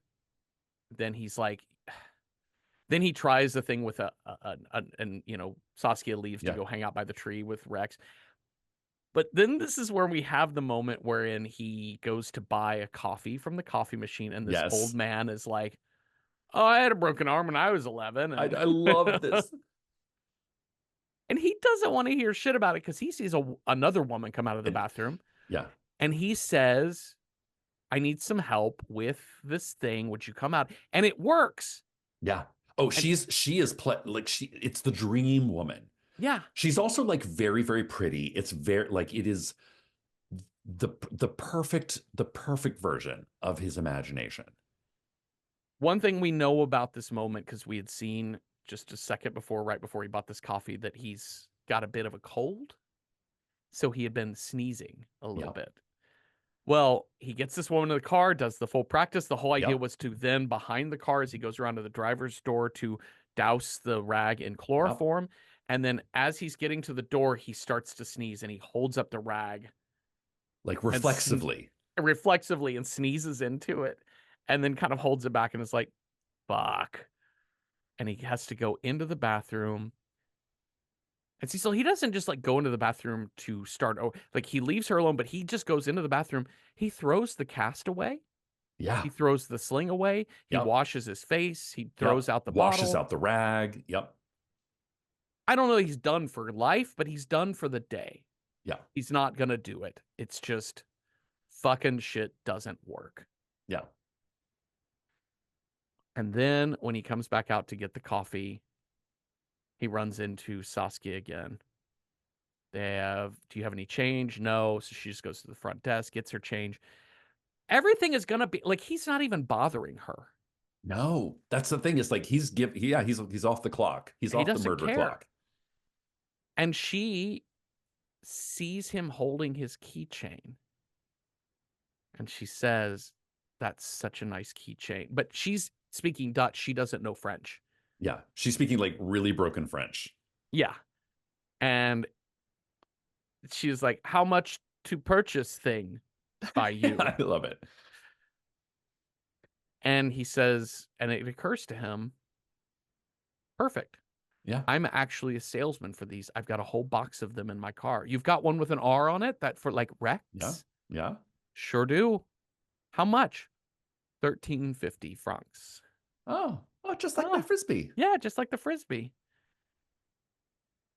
then he's like, then he tries the thing with and Saskia leaves to Yeah. go hang out by the tree with Rex. But then this is where we have the moment wherein he goes to buy a coffee from the coffee machine, and this old Yes. man is like, "Oh, I had a broken arm when I was 11," I, and I love this. and he doesn't want to hear shit about it because he sees another woman come out of the And bathroom, yeah. and he says, "I need some help with this thing. Would you come out?" And it works. Yeah. Oh, And she is like it's the dream woman. yeah, She's also like very, very pretty. It's very like it is the perfect version of his imagination. one thing we know about this moment, because we had seen just a second before, right before he bought this coffee, that he's got a bit of a cold. So he had been sneezing a little Yep. bit. Well, he gets this woman in the car, does the full practice. The whole idea Yep. was to then, behind the car, as he goes around to the driver's door, to douse the rag in Yep. chloroform. And then as he's getting to the door, he starts to sneeze and he holds up the rag Like and reflexively. reflexively and sneezes into it and then kind of holds it back and is like, fuck. And he has to go into the bathroom. And Cecil, he doesn't just like go into the bathroom to start. Oh, like he leaves her alone, but he just goes into the bathroom. He throws the cast away. Yeah. He throws the sling away. He Yep. washes his face. He throws Yep. out the Washes bottle. out the rag. Yep. I don't know that he's done for life, but he's done for the day. Yeah. He's not going to do it. It's just fucking shit doesn't work. Yeah. And then when he comes back out to get the coffee, he runs into Saskia again. They have, do you have any change? No. So she just goes to the front desk, gets her change. Everything is going to be like, he's not even bothering her. No, that's the thing. Is like he's off the clock. He's He off the doesn't murder care. clock. And she sees him holding his keychain. And she says, that's such a nice keychain. But she's speaking Dutch. She doesn't know French. Yeah. She's speaking like really broken French. Yeah. And she was like, how much to purchase thing by you? I love it. And he says, and it occurs to him, perfect. Yeah. I'm actually a salesman for these. I've got a whole box of them in my car. You've got one with an R on it that for like Yeah. Rex? Yeah. Sure do. How much? 1350 francs. Oh, just like my Oh, frisbee. yeah, just like the Frisbee.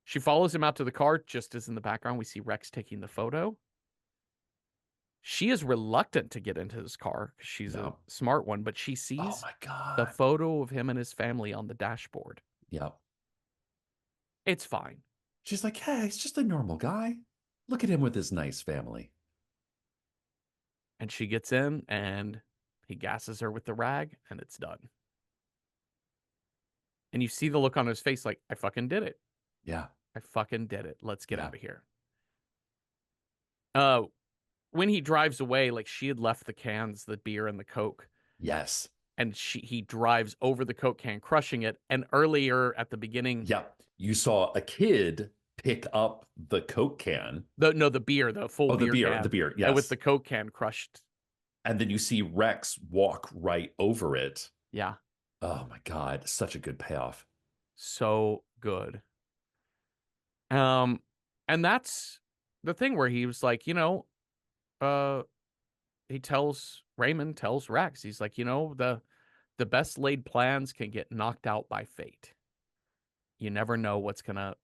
She follows him out to the car, just as in the background we see Rex taking the photo. She is reluctant to get into his car because she's a Yeah. smart one, but she Oh sees my the God. photo of him and his family on the dashboard. Yeah. It's fine. She's like, hey, he's just a normal guy. Look at him with his nice family. And she gets in and he gasses her with the rag and it's done. And you see the look on his face like, I fucking did it. Yeah. I fucking did it. Let's get Yeah. out of here. Uh, when he drives away, like she had left the cans, the beer and the Coke, Yes. and he drives over the Coke can, crushing it. And earlier at the beginning, Yeah. You saw a kid pick up the Coke can. the beer, the full Oh, the beer beer, the can, beer. and with Yes. the Coke can crushed. And then you see Rex walk right over it. Yeah, Oh my God. Such a good payoff. so good. Um, and that's the thing where he was like, uh, Raymond tells Rex, he's like, the best laid plans can get knocked out by fate. You never know what's gonna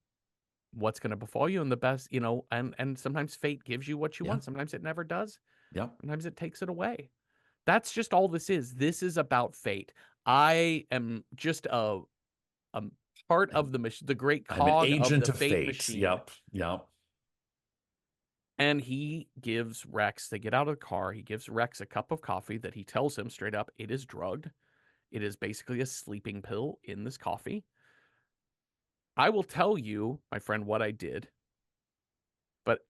befall you, and the best, and sometimes fate gives you what you Yeah. want. Sometimes it never does. Yeah. Sometimes it takes it away. That's just all this is. This is about fate. I am just a part And of the great I'm an cog of the agent of fate fate. machine. Yep. Yep. And he gives Rex, they get out of the car, he gives Rex a cup of coffee that he tells him straight up, it is drugged. It is basically a sleeping pill in this coffee. I will tell you, my friend, what I did, but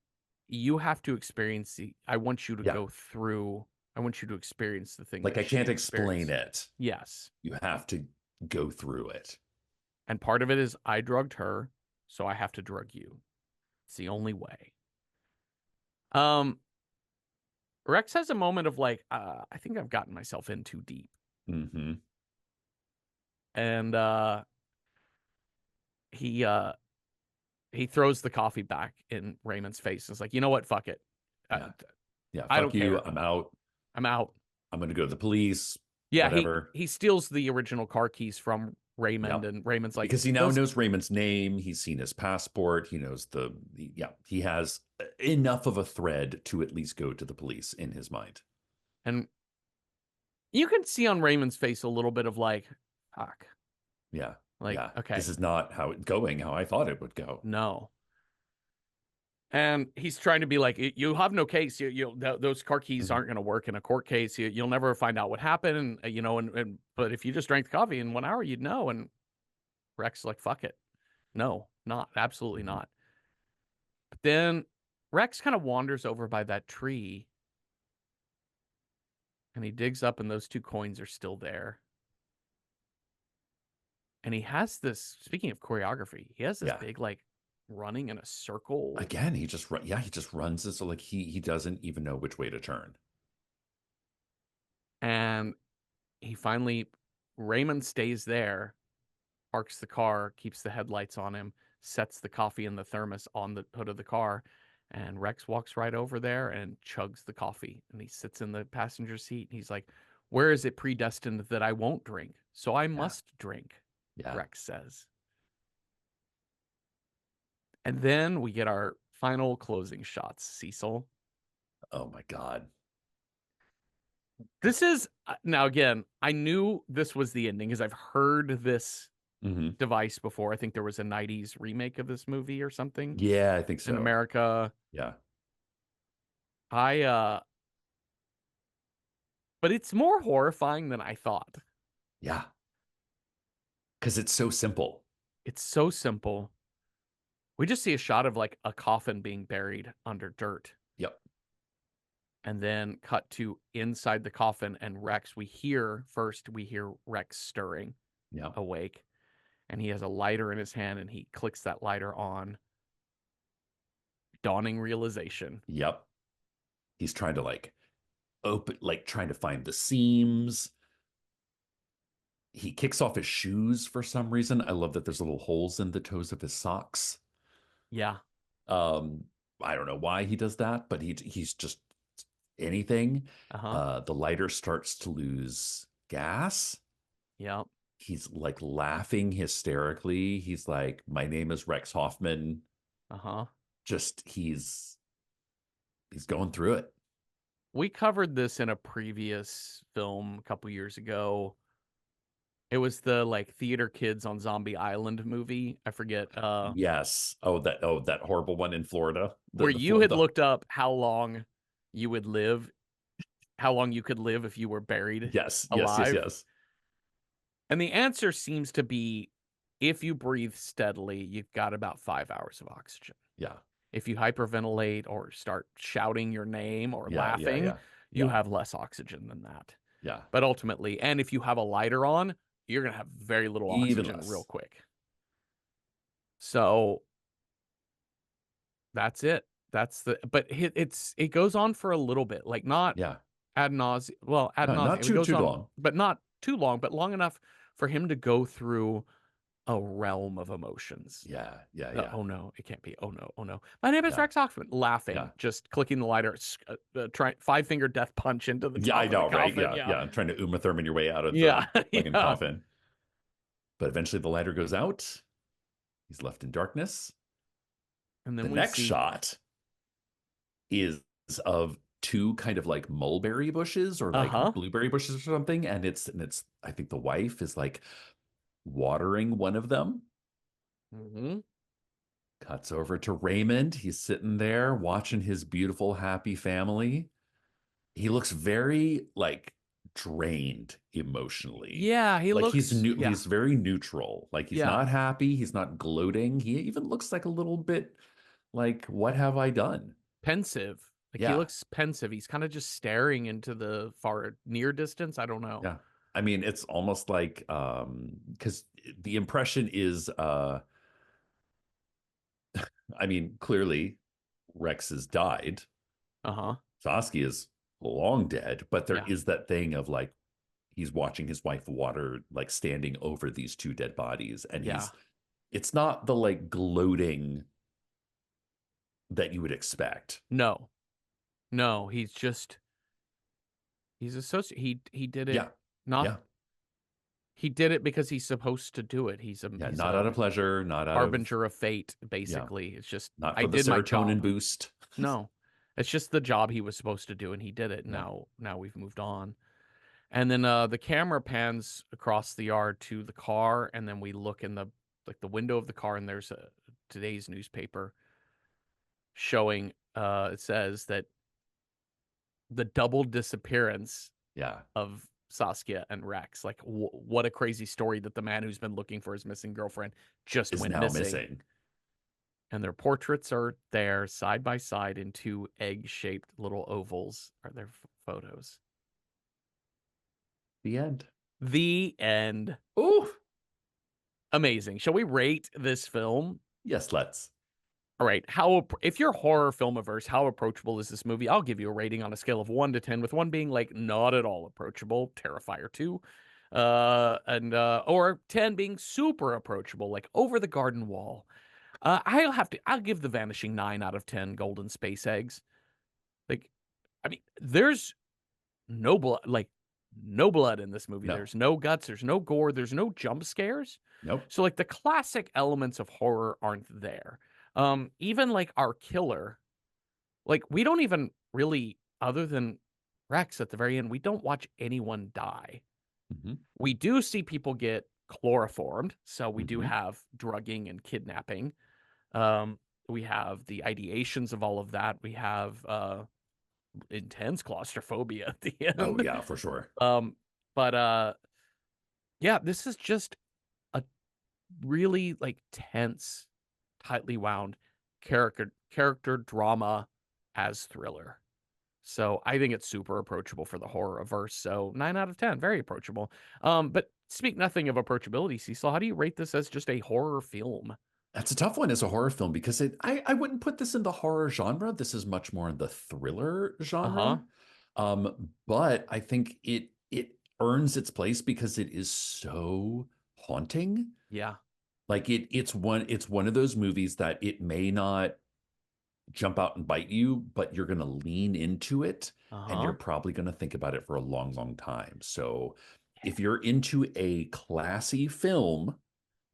you have to experience I want you to Yeah. go through, I want you to experience the thing Like that I she can't explain experienced. it. Yes. You have to go through it. And part of it is I drugged her, so I have to drug you. It's the only way. Um, Rex has a moment of like, I think I've gotten myself in too deep. Mm-hmm. And he he throws the coffee back in Raymond's face and is like, you know what? Fuck it. Uh, Yeah. Yeah. I don't Fuck you. care. I'm out. I'm out. I'm going to go to the police. Yeah, he Whatever. he steals the original car keys from Raymond, Yep. and Raymond's like, Because he now those, knows Raymond's name. He's seen his passport. He knows yeah, he has enough of a thread to at least go to the police in his mind. and you can see on Raymond's face a little bit of like, fuck. Yeah. Like, Yeah. This okay, is not how it's going, how I thought it would go. no. And he's trying to be like, you have no case. Those car keys Mhm. aren't going to work in a court case. You'll never find out what happened. But if you just drank the coffee in 1 hour, you'd know. And Rex is like, fuck it. No, not absolutely Mhm. not. But then Rex kind of wanders over by that tree and he digs up, and those two coins are still there. And he has this, speaking of choreography, he has this Yeah. big, like, running in a circle. Again, he just runs it so like he doesn't even know which way to turn. And he finally, Raymond stays there, parks the car, keeps the headlights on him, sets the coffee in the thermos on the hood of the car. And Rex walks right over there and chugs the coffee. And he sits in the passenger seat. And he's like, where is it predestined that I won't drink? So I Yeah. must drink, Yeah. Rex says. And then we get our final closing shots, Cecil. Oh my God. This is now again, I knew this was the ending because I've heard this Hmm. device before. I think there was a 90s remake of this movie or something Yeah, I think in so. America. Yeah. I But it's more horrifying than I thought. Yeah. Because it's so simple. It's so simple. We just see a shot of like a coffin being buried under dirt Yep. and then cut to inside the coffin and Rex. We hear Rex stirring Yep. awake and he has a lighter in his hand and he clicks that lighter on. Dawning realization. Yep. He's trying to trying to find the seams. He kicks off his shoes for some reason. I love that there's little holes in the toes of his socks. Yeah. Um, I don't know why he does that, but he's just anything. Uh-huh. The lighter starts to lose gas. Yep. He's like laughing hysterically. He's like, "My name is Rex Hoffman." Uh-huh. Just he's going through it. We covered this in a previous film a couple years ago. It was the like theater kids on Zombie Island movie. I forget Yes. Oh, that horrible one in Florida. where The you had the looked up how long you would live, how long you could live if you were buried Yes, yes, yes, alive. yes. And the answer seems to be if you breathe steadily, you've got about 5 hours of oxygen. Yeah. If you hyperventilate or start shouting your name or Yeah, yeah, laughing, yeah. you Yeah. have less oxygen than that. Yeah. But ultimately, and if you have a lighter on, you're going to have very little Even oxygen real less. quick. So that's it. But it goes on for a little bit, like not Yeah. ad nauseum. Well, ad No, not nauseum. It too goes too on, long. but not too long, but long enough for him to go through a realm of emotions. Yeah, yeah, yeah. Oh no, it can't be. Oh no, oh no. My name is Yeah. Rex Hoffman. Laughing, Yeah. just clicking the lighter, try 5-finger death punch into the Yeah, I top of the know, right? coffin. Yeah, Yeah, yeah. Trying to Uma Thurman your way out of the yeah, fucking yeah. coffin. But eventually the lighter goes out. He's left in darkness. And The then we next see, shot is of two kind of like mulberry bushes or like uh-huh. blueberry bushes or something. And it's I think the wife is like watering one of them. Hmm. Cuts over to Raymond. He's sitting there watching his beautiful, happy family. He looks very like drained emotionally. Yeah, he Like looks, yeah, he's very neutral. Like he's yeah, not happy, he's not gloating. He even looks like a little bit like, what have I done? pensive. Like he Yeah. looks pensive. He's kind of just staring into the far near distance. I don't know. Yeah. I mean, it's almost like because the impression is I mean, clearly Rex has died. Uh-huh. Saskia is long dead, but there Yeah, is that thing of like he's watching his wife water, like standing over these two dead bodies, and yeah. it's not the like gloating that you would expect. No, no. He's a he did it Yeah, not yeah, he did it because he's supposed to do it. yeah. He's Not out a of pleasure, not out of, harbinger of fate, yeah, basically. It's just not I for the did my serotonin job. boost. No. It's just the job he was supposed to do and he did it. Yeah, Now we've moved on. And then the camera pans across the yard to the car, and then we look in the window of the car, and there's today's newspaper showing it says that the double disappearance Yeah. of Saskia and Rex. Like, what a crazy story that the man who's been looking for his missing girlfriend just Is went now missing. missing. And their portraits are there side by side in two egg-shaped little ovals are their photos. The end. The end. Ooh. Amazing. Shall we rate this film? Yes, let's. All right. If you're horror film averse, how approachable is this movie? I'll give you a rating on a scale of 1 to 10, with 1 being like not at all approachable, Terrifier 2. And or 10 being super approachable, like Over the Garden Wall. I'll give The Vanishing 9 out of 10 golden space eggs. Like, I mean, there's no blood, like no blood in this movie. No. There's no guts, there's no gore, there's no jump scares. Nope. So like the classic elements of horror aren't there. Even like our killer, like we don't even really, other than Rex at the very end, we don't watch anyone die. Hmm. We do see people get chloroformed, so we do Hmm. have drugging and kidnapping. Um, we have the ideations of all of that. We have intense claustrophobia at the Oh end. yeah, for sure. Um, but yeah, this is just a really like tense, tightly wound character drama as thriller. So I think it's super approachable for the horror averse. So 9 out of 10, very approachable. But speak nothing of approachability, Cecil. How do you rate this as just a horror film? That's a tough one as a horror film because I wouldn't put this in the horror genre. This is much more in the thriller Uh-huh. genre. But I think it earns its place because it is so haunting. Yeah. Like it's one of those movies that it may not jump out and bite you, but you're going to lean into it and you're Uh-huh. probably going to think about it for a long, long time. So if you're into a classy film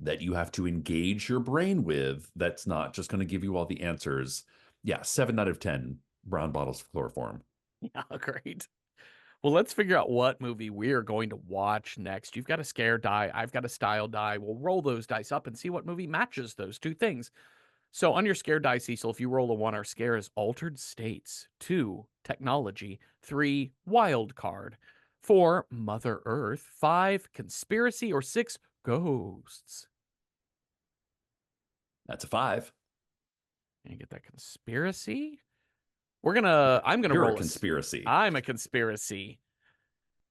that you have to engage your brain with, that's not just going to give you all the answers. Yeah, 7 out of 10 brown bottles of chloroform. Yeah, great. Well, let's figure out what movie we are going to watch next. You've got a scare die. I've got a style die. We'll roll those dice up and see what movie matches those two things. So on your scare die, Cecil, if you roll a 1, our scare is altered states. 2, technology. 3, wild card. 4, Mother Earth. 5, conspiracy. Or 6, ghosts. That's a 5. Can you get that conspiracy? I'm gonna You're a roll conspiracy. I'm a conspiracy.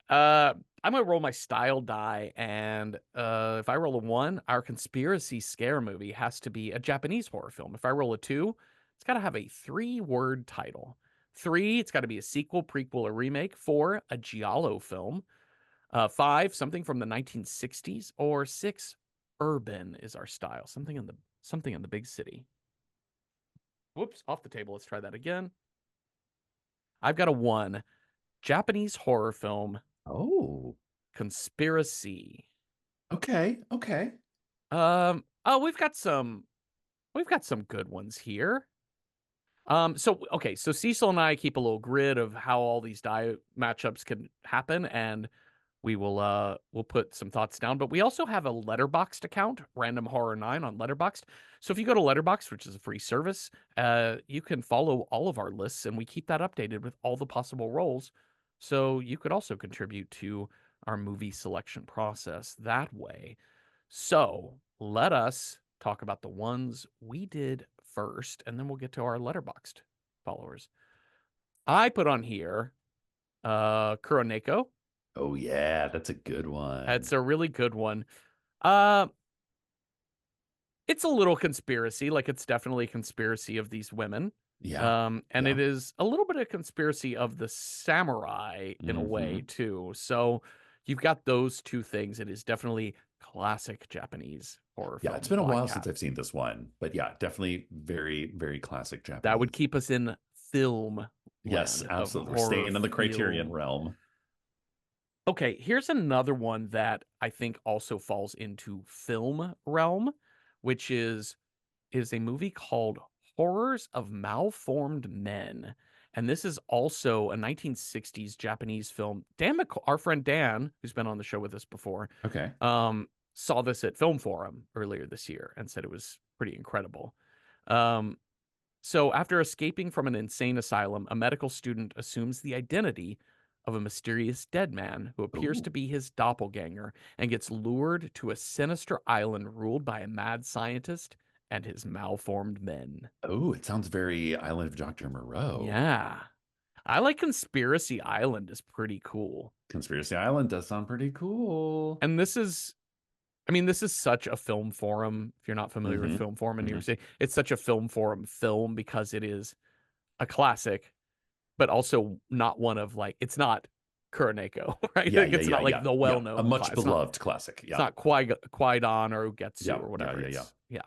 Uh, I'm gonna roll my style die, and if I roll a 1, our conspiracy scare movie has to be a Japanese horror film. If I roll a 2, it's got to have a 3-word title. 3, it's got to be a sequel, prequel, or remake. 4, a giallo film. 5, something from the 1960s. Or 6, urban is our style. Something in the big city. Whoops, off the table. Let's try that again. I've got a 1, Japanese horror film, Oh, conspiracy. okay. Okay. Oh, we've got some good ones here. So okay, so Cecil and I keep a little grid of how all these die matchups can happen, and we'll put some thoughts down. But we also have a Letterboxd account, Random Horror 9 on Letterboxd. So if you go to Letterboxd, which is a free service, you can follow all of our lists, and we keep that updated with all the possible roles. So you could also contribute to our movie selection process that way. So let us talk about the ones we did first, and then we'll get to our Letterboxd followers. I put on here Kuroneko. Oh yeah, that's a good It's one. a really good one. Uh it's a little conspiracy, like it's definitely a conspiracy of these women. Yeah. And Yeah. it is a little bit of conspiracy of the samurai in a way Hmm. too. So you've got those two things. It is definitely classic Japanese horror Yeah, it's film been a like while since that. I've seen this one, but yeah, definitely very, very classic That would Japanese. keep us in film Yes, land of absolutely. We're horror staying in the Criterion film. realm. Okay, here's another one that I think also falls into film realm, which is a movie called Horrors of Malformed Men. And this is also a 1960s Japanese film. Our friend Dan, who's been on the show with us before, Okay. saw this at Film Forum earlier this year and said it was pretty incredible. Um, so, after escaping from an insane asylum, a medical student assumes the identity of a mysterious dead man who appears Ooh. to be his doppelganger and gets lured to a sinister island ruled by a mad scientist and his malformed men. Oh, it sounds very Island of Dr. Moreau. Yeah. I like Conspiracy Island is pretty cool. Conspiracy Island does sound pretty cool. And this is such a Film Forum. If you're not familiar with Hmm. Film Forum in New Hmm. York City, it's such a Film Forum film because it is a classic, but also not one of like it's not Kuroneko, right? Yeah, Like yeah, it's yeah, not like yeah, the yeah. A well-known much class. It's not beloved classic. it's Yeah, not Qui-Gon or Ugetsu yeah, or yeah, whatever. yeah, yeah. Yeah.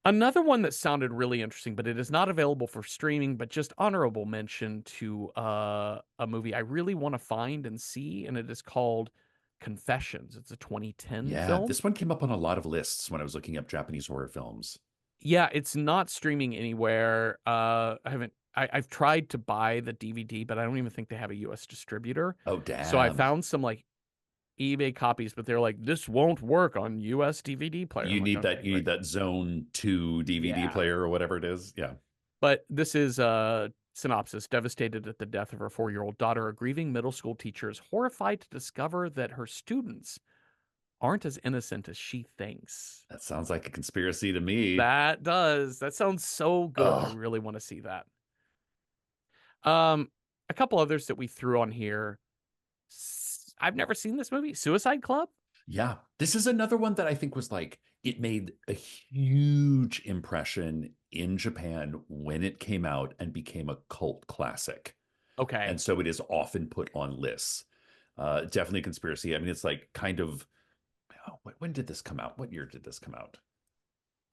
Another one that sounded really interesting, but it is not available for streaming, but just honorable mention to a movie I really want to find and see, and it is called Confessions. It's a 2010 Yeah, film. this one came up on a lot of lists when I was looking up Japanese horror films. Yeah, it's not streaming anywhere. I've tried to buy the DVD, but I don't even think they have a US distributor. Oh, So I damn. found some like eBay copies, but they're like, this won't work on US DVD player. I'm like, okay, You great. need that Zone 2 DVD Yeah. player or whatever it is. Yeah. But this is synopsis. Devastated at the death of her 4-year-old daughter, a grieving middle school teacher is horrified to discover that her students aren't as innocent as she thinks. That sounds like a conspiracy to me. That does. That sounds so good. I Ugh. really want to see that. Um, a couple others that we threw on here. I've never seen this movie. Suicide Club? Yeah. This is another one that I think was like, it made a huge impression in Japan when it came out and became a cult classic. And Okay. so it is often put on lists. Definitely a conspiracy. I mean, it's like kind of, oh, when did this come out? What year did this come out?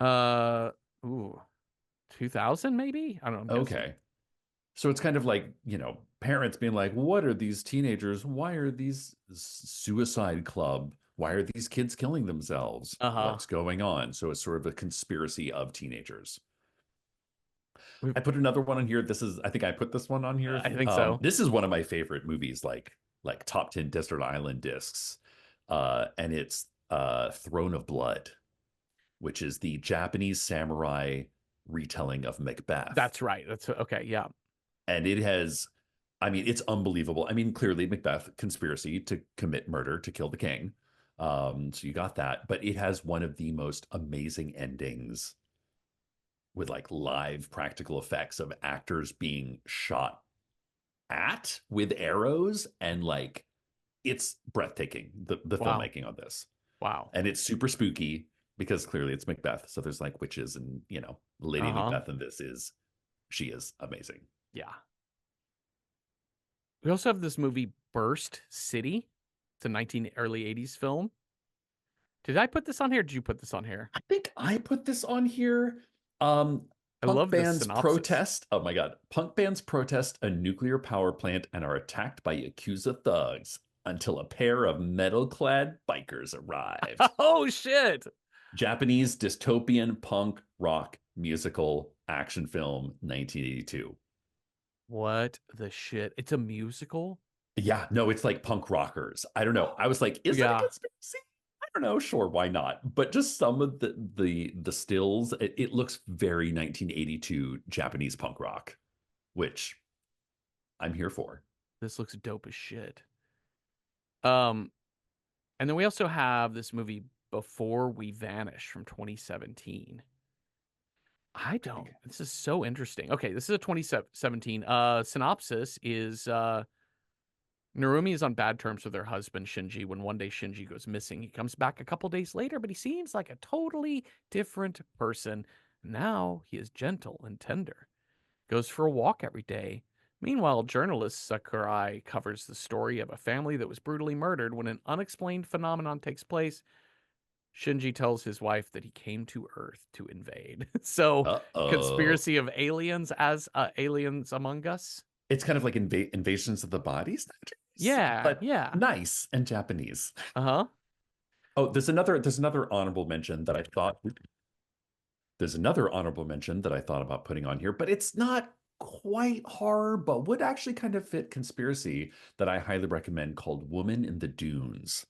Uh, ooh, 2000 maybe? I don't know. I'm guessing. Okay. So it's kind of like, parents being like, what are these teenagers? Why are these suicide club? Why are these kids killing themselves? Uh-huh. What's going on? So it's sort of a conspiracy of teenagers. We've, I put another one on here. I think I put this one on here. I think so. This is one of my favorite movies, like top 10 Desert Island discs. And it's Throne of Blood, which is the Japanese samurai retelling of Macbeth. That's right. That's okay. Yeah. And it has, I mean, it's unbelievable. I mean, clearly Macbeth conspiracy to commit murder to kill the king. So you got that, but it has one of the most amazing endings with like live practical effects of actors being shot at with arrows, and like it's breathtaking, the Wow. filmmaking on this. Wow. And it's super spooky because clearly it's Macbeth. So there's like witches, and Lady Uh-huh. Macbeth, and she is amazing. Yeah. We also have this movie Burst City. It's a early 80s film. Did I put this on here? Or did you put this on here? I think I put this on here. Um, I Punk love this bands synopsis. protest. Oh my God. Punk bands protest a nuclear power plant and are attacked by Yakuza thugs until a pair of metal clad bikers arrive. Oh shit. Japanese dystopian punk rock musical action film 1982. What the shit? It's a musical? Yeah, no, it's like punk rockers. I don't know. I was like, is that a Yeah. conspiracy? I don't know. Sure, why not? But just some of the stills, it looks very 1982 Japanese punk rock, which I'm here for. This looks dope as shit. Um, and then we also have this movie Before We Vanish from 2017. I don't. This is so interesting. Okay, this is a 2017. Synopsis is Narumi is on bad terms with her husband Shinji when one day Shinji goes missing. He comes back a couple days later, but he seems like a totally different person. Now he is gentle and tender. Goes for a walk every day. Meanwhile, journalist Sakurai covers the story of a family that was brutally murdered when an unexplained phenomenon takes place. Shinji tells his wife that he came to Earth to invade. So, Uh-oh. conspiracy of aliens as aliens among us. It's kind of like invasions of the body snatchers, Yeah, but yeah. nice and Japanese. Uh-huh. Oh, there's another honorable mention that I thought there's another honorable mention that I thought about putting on here, but it's not. quite horror, but would actually kind of fit conspiracy that I highly recommend called Woman in the Dunes.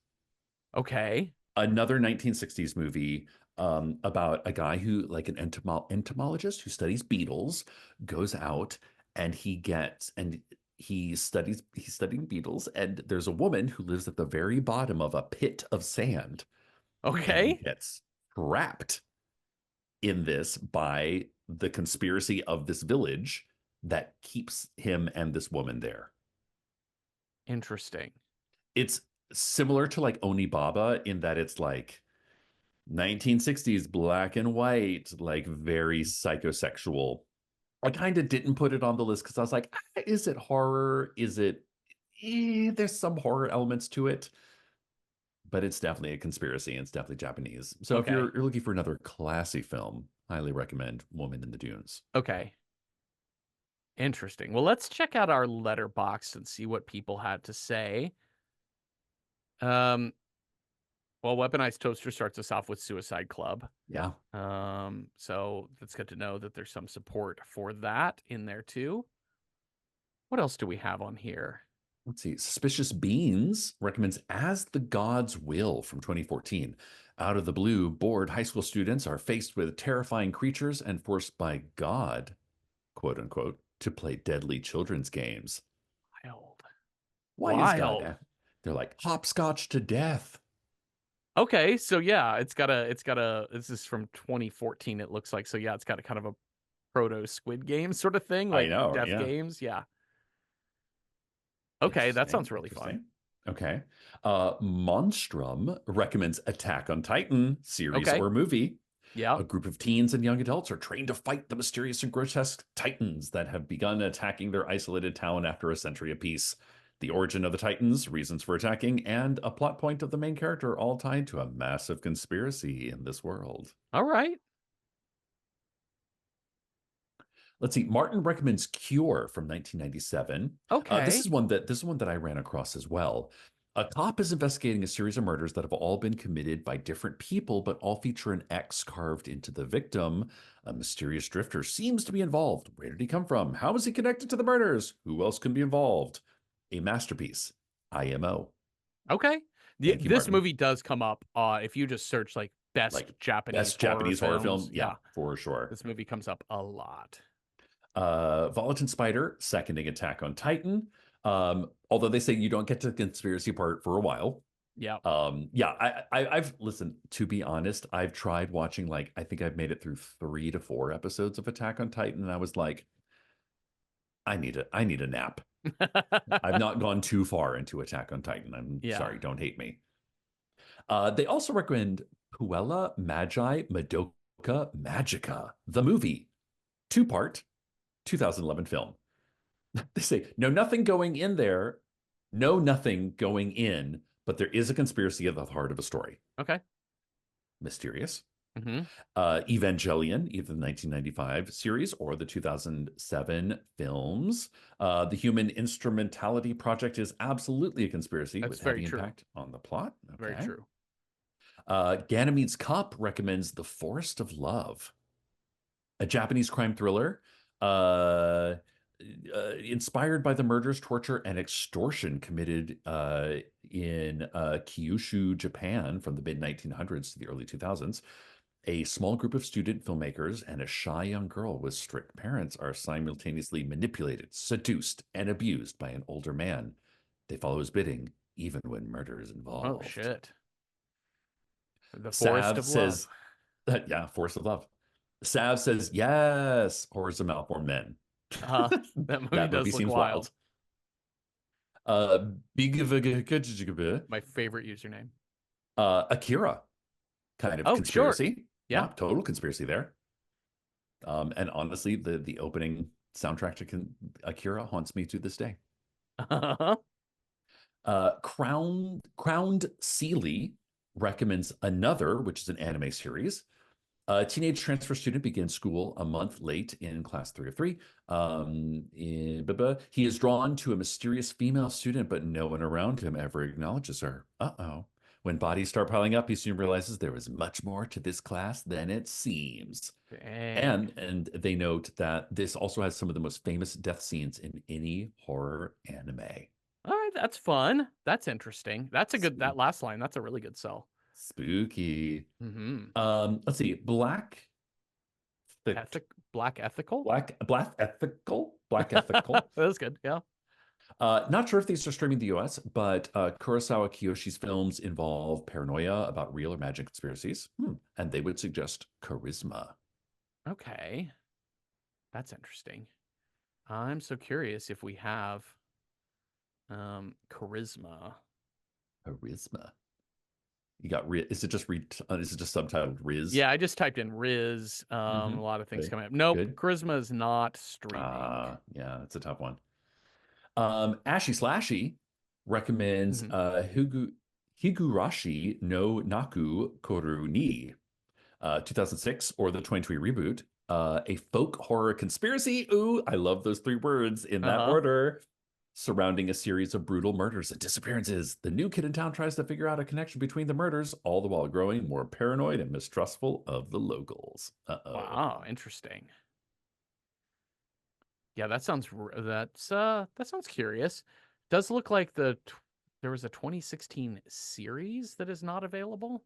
Okay. Another 1960s movie about a guy who, like an entomologist who studies beetles, goes out and he's studying beetles, and there's a woman who lives at the very bottom of a pit of sand, and he Okay. gets trapped in this by the conspiracy of this village that keeps him and this woman there. Interesting. It's similar to like Onibaba in that it's like 1960s black and white, like very psychosexual. I kind of didn't put it on the list because I was like, is it horror? Is it? There's some horror elements to it, but it's definitely a conspiracy and it's definitely Japanese. So if Okay. you're looking for another classy film, highly recommend Woman in the Dunes. Okay. Interesting. Well, let's check out our letterbox and see what people had to say. Um, well, Weaponized Toaster starts us off with Suicide Club. Yeah. So that's good to know that there's some support for that in there too. What else do we have on here? Let's see. Suspicious Beans recommends As the Gods Will from 2014. Out of the blue, bored high school students are faced with terrifying creatures and forced by God, quote unquote, to play deadly children's games. Wild. Why is God? Wild. They're like hopscotch to death. Okay, so yeah, it's got a this is from 2014 it looks like. So yeah, it's got a kind of a proto Squid Game sort of thing, I like know. death Yeah. games. Yeah. Okay, that Interesting. sounds really fun. Interesting. Okay. Monstrum recommends Attack on Titan series Okay. or movie. Yeah. A group of teens and young adults are trained to fight the mysterious and grotesque titans that have begun attacking their isolated town after a century of peace. The origin of the titans, reasons for attacking, and a plot point of the main character all tied to a massive conspiracy in this world. All right. Let's see. Martin recommends Cure from 1997. Okay. This is one that I ran across as well. A cop is investigating a series of murders that have all been committed by different people, but all feature an X carved into the victim. A mysterious drifter seems to be involved. Where did he come from? How is he connected to the murders? Who else can be involved? A masterpiece. IMO. Okay. Thank you, This Martin. movie does come up if you just search like best Like Japanese best horror Japanese horror film. films. Yeah, Yeah. for sure. This movie comes up a lot. Volatin Spider, seconding Attack on Titan. Although they say you don't get to the conspiracy part for a while. Yeah. Yeah, I've listened, to be honest, I've tried watching, like, I think I've made it through 3 to 4 episodes of Attack on Titan, and I was like, I need a nap. I've not gone too far into Attack on Titan. I'm Yeah. sorry, don't hate me. They also recommend Puella Magi Madoka Magica, the movie, 2-part 2011 film. They say, no, nothing going in there, no, nothing going in, but there is a conspiracy at the heart of a story. Okay. Mysterious. Mm-hmm. Evangelion, either the 1995 series or the 2007 films. The Human Instrumentality Project is absolutely a conspiracy That's with very heavy true. impact on the plot. Very Okay. true. Ganymede's Cup recommends The Forest of Love, a Japanese crime thriller inspired by the murders, torture, and extortion committed in Kyushu, Japan from the mid 1900s to the early 2000s. A small group of student filmmakers and a shy young girl with strict parents are simultaneously manipulated, seduced, and abused by an older man. They follow his bidding, even when murder is Oh involved. shit. The Forest Sav of Love. says, yeah, Force of Love. Sav says, yes, horrors of malformed men. That movie That movie does look seems wild. wild. Big My favorite username. Akira, kind of Oh, sure. conspiracy. Yeah. Yeah, total conspiracy there. And honestly, the opening soundtrack to Akira haunts me to this day. Crowned Sealy recommends Another, which is an anime series. A teenage transfer student begins school a month late in class 3 of 3. He is drawn to a mysterious female student, but no one around him ever acknowledges her. Uh-oh. When bodies start piling up, he soon realizes there is much more to this class than it seems. Dang. And they note that this also has some of the most famous death scenes in any horror anime. All right, that's fun. That's interesting. That's a good, Spook, that last line, that's a really good sell. spooky. Mm-hmm. Let's see. Ethic, black ethical? Black ethical. That's good. Yeah. Not sure if these are streaming in the US, but Kurosawa Kiyoshi's films involve paranoia about real or magic conspiracies, and they would suggest charisma. Okay. That's interesting. I'm so curious if we have charisma. Charisma. You got is it just subtitled Riz? Yeah, I just typed in Riz. Mm-hmm. A lot of things Okay, coming up. Nope, good. charisma is not streaming. Yeah, that's a tough one. Ashy Slashy recommends Hmm. Higurashi no Naku Koru ni 2006, or the 2020 reboot, a folk horror conspiracy. Ooh, I love those three words in that Uh-huh. order. Surrounding a series of brutal murders and disappearances. The new kid in town tries to figure out a connection between the murders, all the while growing more paranoid and mistrustful of the locals. Uh-oh. Wow, interesting. Yeah, that sounds curious. Does look like there was a 2016 series that is not available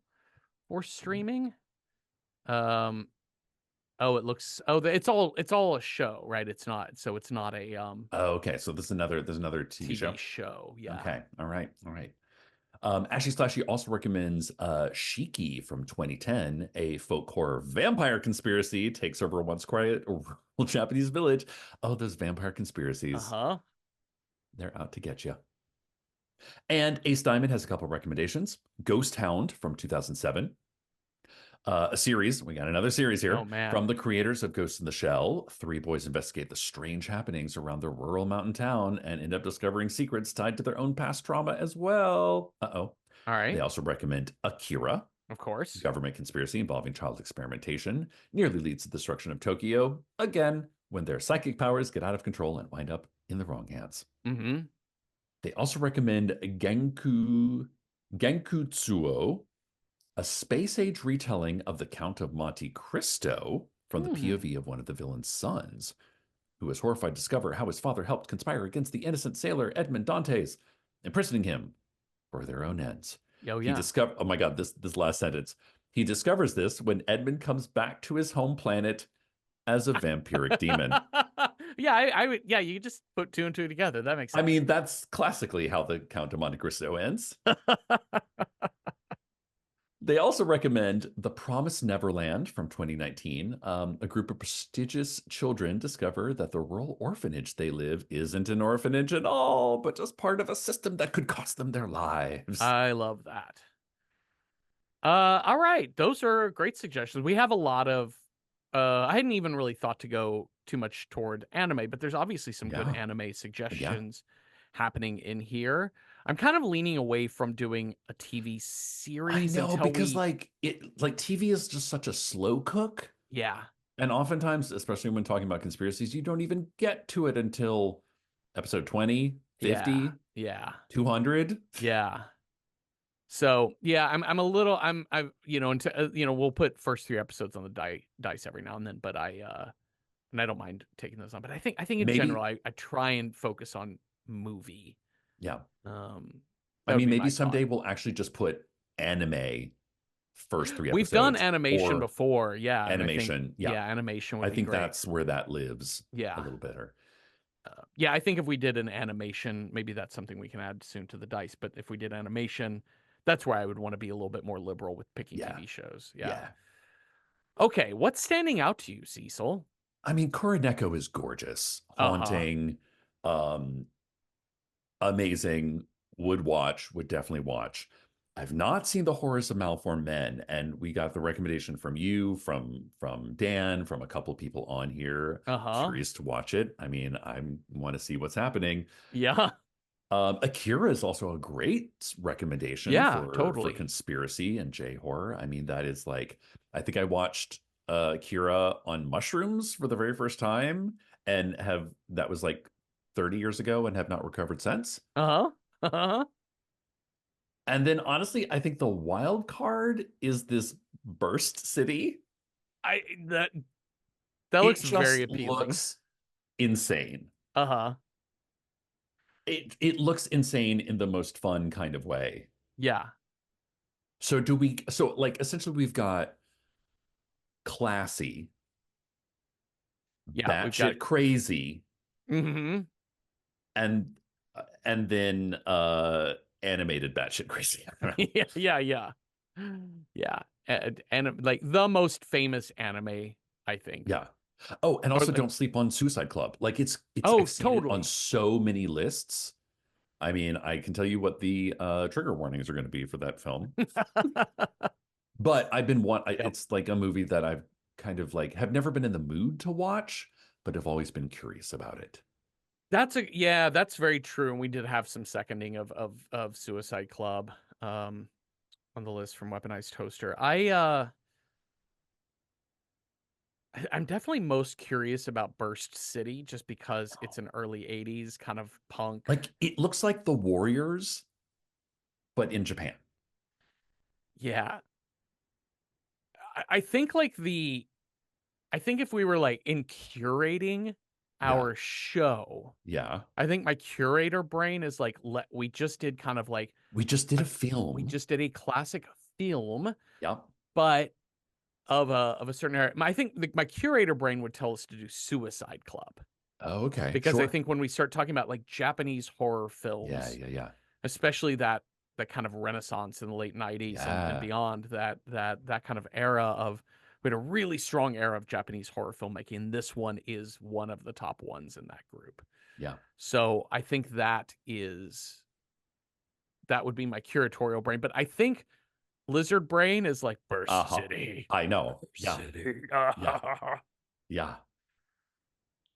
for streaming. Um it's all a show, right? It's not a Oh, okay, so there's another TV TV show. show. Yeah. Okay, all right, all right. Ashley Slashy also recommends Shiki from 2010, a folk horror vampire conspiracy takes over a once quiet rural Japanese village. Oh, those vampire conspiracies. Uh-huh. They're out to get you. And Ace Diamond has a couple recommendations. Ghost Hound from 2007. A series, we got another series Oh here man. from the creators of Ghost in the Shell. Three boys investigate the strange happenings around their rural mountain town and end up discovering secrets tied to their own past trauma as well. Uh-oh. All They right. also recommend Akira, Of course. government conspiracy involving child experimentation, nearly leads to the destruction of Tokyo, again, when their psychic powers get out of control and wind up in the wrong hands. Mm-hmm. They also recommend Genkutsuo, a space age retelling of the Count of Monte Cristo from the Hmm. POV of one of the villain's sons, who is horrified to discover how his father helped conspire against the innocent sailor Edmond Dantes, imprisoning him for their own ends. Oh He yeah. discover oh my god, this last sentence. He discovers this when Edmund comes back to his home planet as a vampiric demon. Yeah, I would yeah, you just put two and two together. That makes I sense. mean, that's classically how the Count of Monte Cristo ends. They also recommend The Promised Neverland from 2019. A group of prestigious children discover that the rural orphanage they live isn't an orphanage at all, but just part of a system that could cost them their lives. I love that. All right. Those are great suggestions. We have a lot of I hadn't even really thought to go too much toward anime, but there's obviously some good Yeah, anime yeah. suggestions happening in here. I'm kind of leaning away from doing a TV I series know until because we like TV is just such a slow cook. yeah. And oftentimes, especially when talking about conspiracies, you don't even get to it until episode 20, Yeah. 50, Yeah. 200. Yeah. So yeah, I'm a little I into we'll put first three episodes on the dice every now and then, but I don't mind taking those on. But I think in general Maybe, I try and focus on movie. yeah. Um, I that would mean, be maybe my thought. someday we'll actually just put anime first three We've done episodes animation or before, yeah, and I think animation. Yeah. yeah, animation I would be think great. that's where that lives a Yeah. little better. Yeah, I think if we did an animation, maybe that's something we can add soon to the dice. But if we did animation, that's where I would want to be a little bit more liberal with picking Yeah. TV shows. Yeah. Yeah. Okay, what's standing out to you, Cecil? I mean, Kuroneko is gorgeous, Uh-huh. haunting, um, amazing. Would definitely watch. I've not seen the horrors of malformed men, and we got the recommendation from you, from Dan, from a couple people on here. Uh-huh. Curious to watch it. I mean, I want to see what's happening. Yeah. Akira is also a great recommendation Yeah, for totally. conspiracy and J horror. I mean, that is like I think I watched Akira on mushrooms for the very first time, and have that was like 30 years ago and have not recovered since. Uh-huh. Uh-huh. And then honestly, I think the wild card is this Burst City. I that that It looks very just appealing. looks insane. Uh-huh. It looks insane in the most fun kind of way. Yeah. So like essentially we've got classy, Yeah, we've got batshit crazy, hmm and then animated batshit crazy. I don't know. Yeah, yeah, yeah. Yeah. And like the most famous anime, I think. Yeah. Oh, and Or also like don't sleep on Suicide Club. Like it's oh, I've seen it on totally. so many lists. I mean, I can tell you what the trigger warnings are going to be for that film. But Yep. it's like a movie that I've kind of like have never been in the mood to watch, but have always been curious about it. That's very true. And we did have some seconding of Suicide Club um on the list from Weaponized Toaster. I'm definitely most curious about Burst City just because it's an early 80s kind of punk. Like it looks like the Warriors, but in Japan. Yeah. I think like I think if we were like in curating Yeah. our show, Yeah. I think my curator brain is like we just did kind of like We just did a a we film. just did a classic film, Yep. but of a certain era. I think my curator brain would tell us to do Suicide Club Oh, okay. because I Sure. think when we start talking about like Japanese horror Yeah, films, yeah, yeah. especially that kind of renaissance in the late 90s and Yeah. beyond, that kind of era of we had a really strong era of Japanese horror filmmaking. This one is one of the top ones in that group. Yeah. So I think that would be my curatorial brain. But I think lizard brain is like Burst Uh-huh. City. I know. Burst Yeah. City. Yeah. Yeah.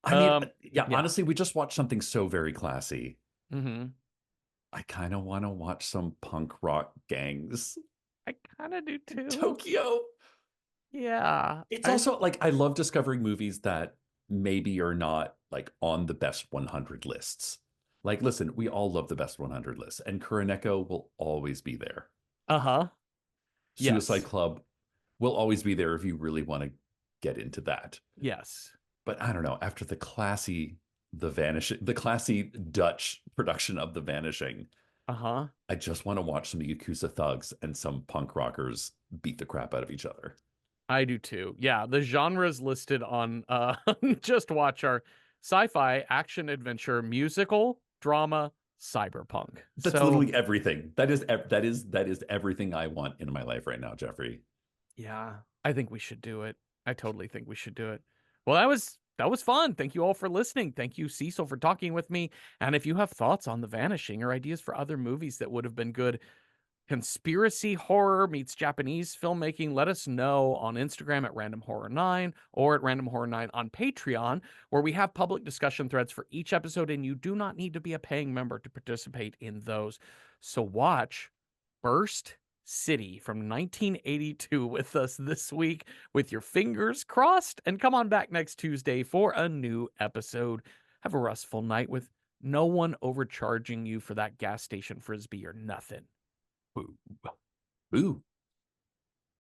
I mean, yeah, Yeah. honestly, we just watched something so very classy. hmm I kind of want to watch some punk rock gangs. I kind of do too. Tokyo. Yeah. It's I also like I love discovering movies that maybe are not like on the best 100 lists. Like, listen, we all love the best 100 lists, and Kuroneko will always be there. uh-huh. Suicide Yes. Club will always be there if you really want to get into that. Yes. But I don't know, after the classy Dutch production of The Vanishing, Uh-huh. I just want to watch some Yakuza thugs and some punk rockers beat the crap out of each other. I do too. Yeah, the genres listed on Just Watch are sci-fi, action adventure, musical, drama, cyberpunk. That's So, literally everything. That is everything I want in my life right now, Jeffrey. yeah, I think we should do it. I totally think we should do it. Well, that was fun. Thank you all for listening. Thank you, Cecil, for talking with me. And if you have thoughts on The Vanishing or ideas for other movies that would have been good, conspiracy horror meets Japanese filmmaking, let us know on Instagram at Random Horror 9 or at Random Horror 9 on Patreon, where we have public discussion threads for each episode, and you do not need to be a paying member to participate in those. So watch Burst City from 1982 with us this week with your fingers crossed, and come on back next Tuesday for a new episode. Have a restful night with no one overcharging you for that gas station frisbee or nothing. Ooh. Ooh.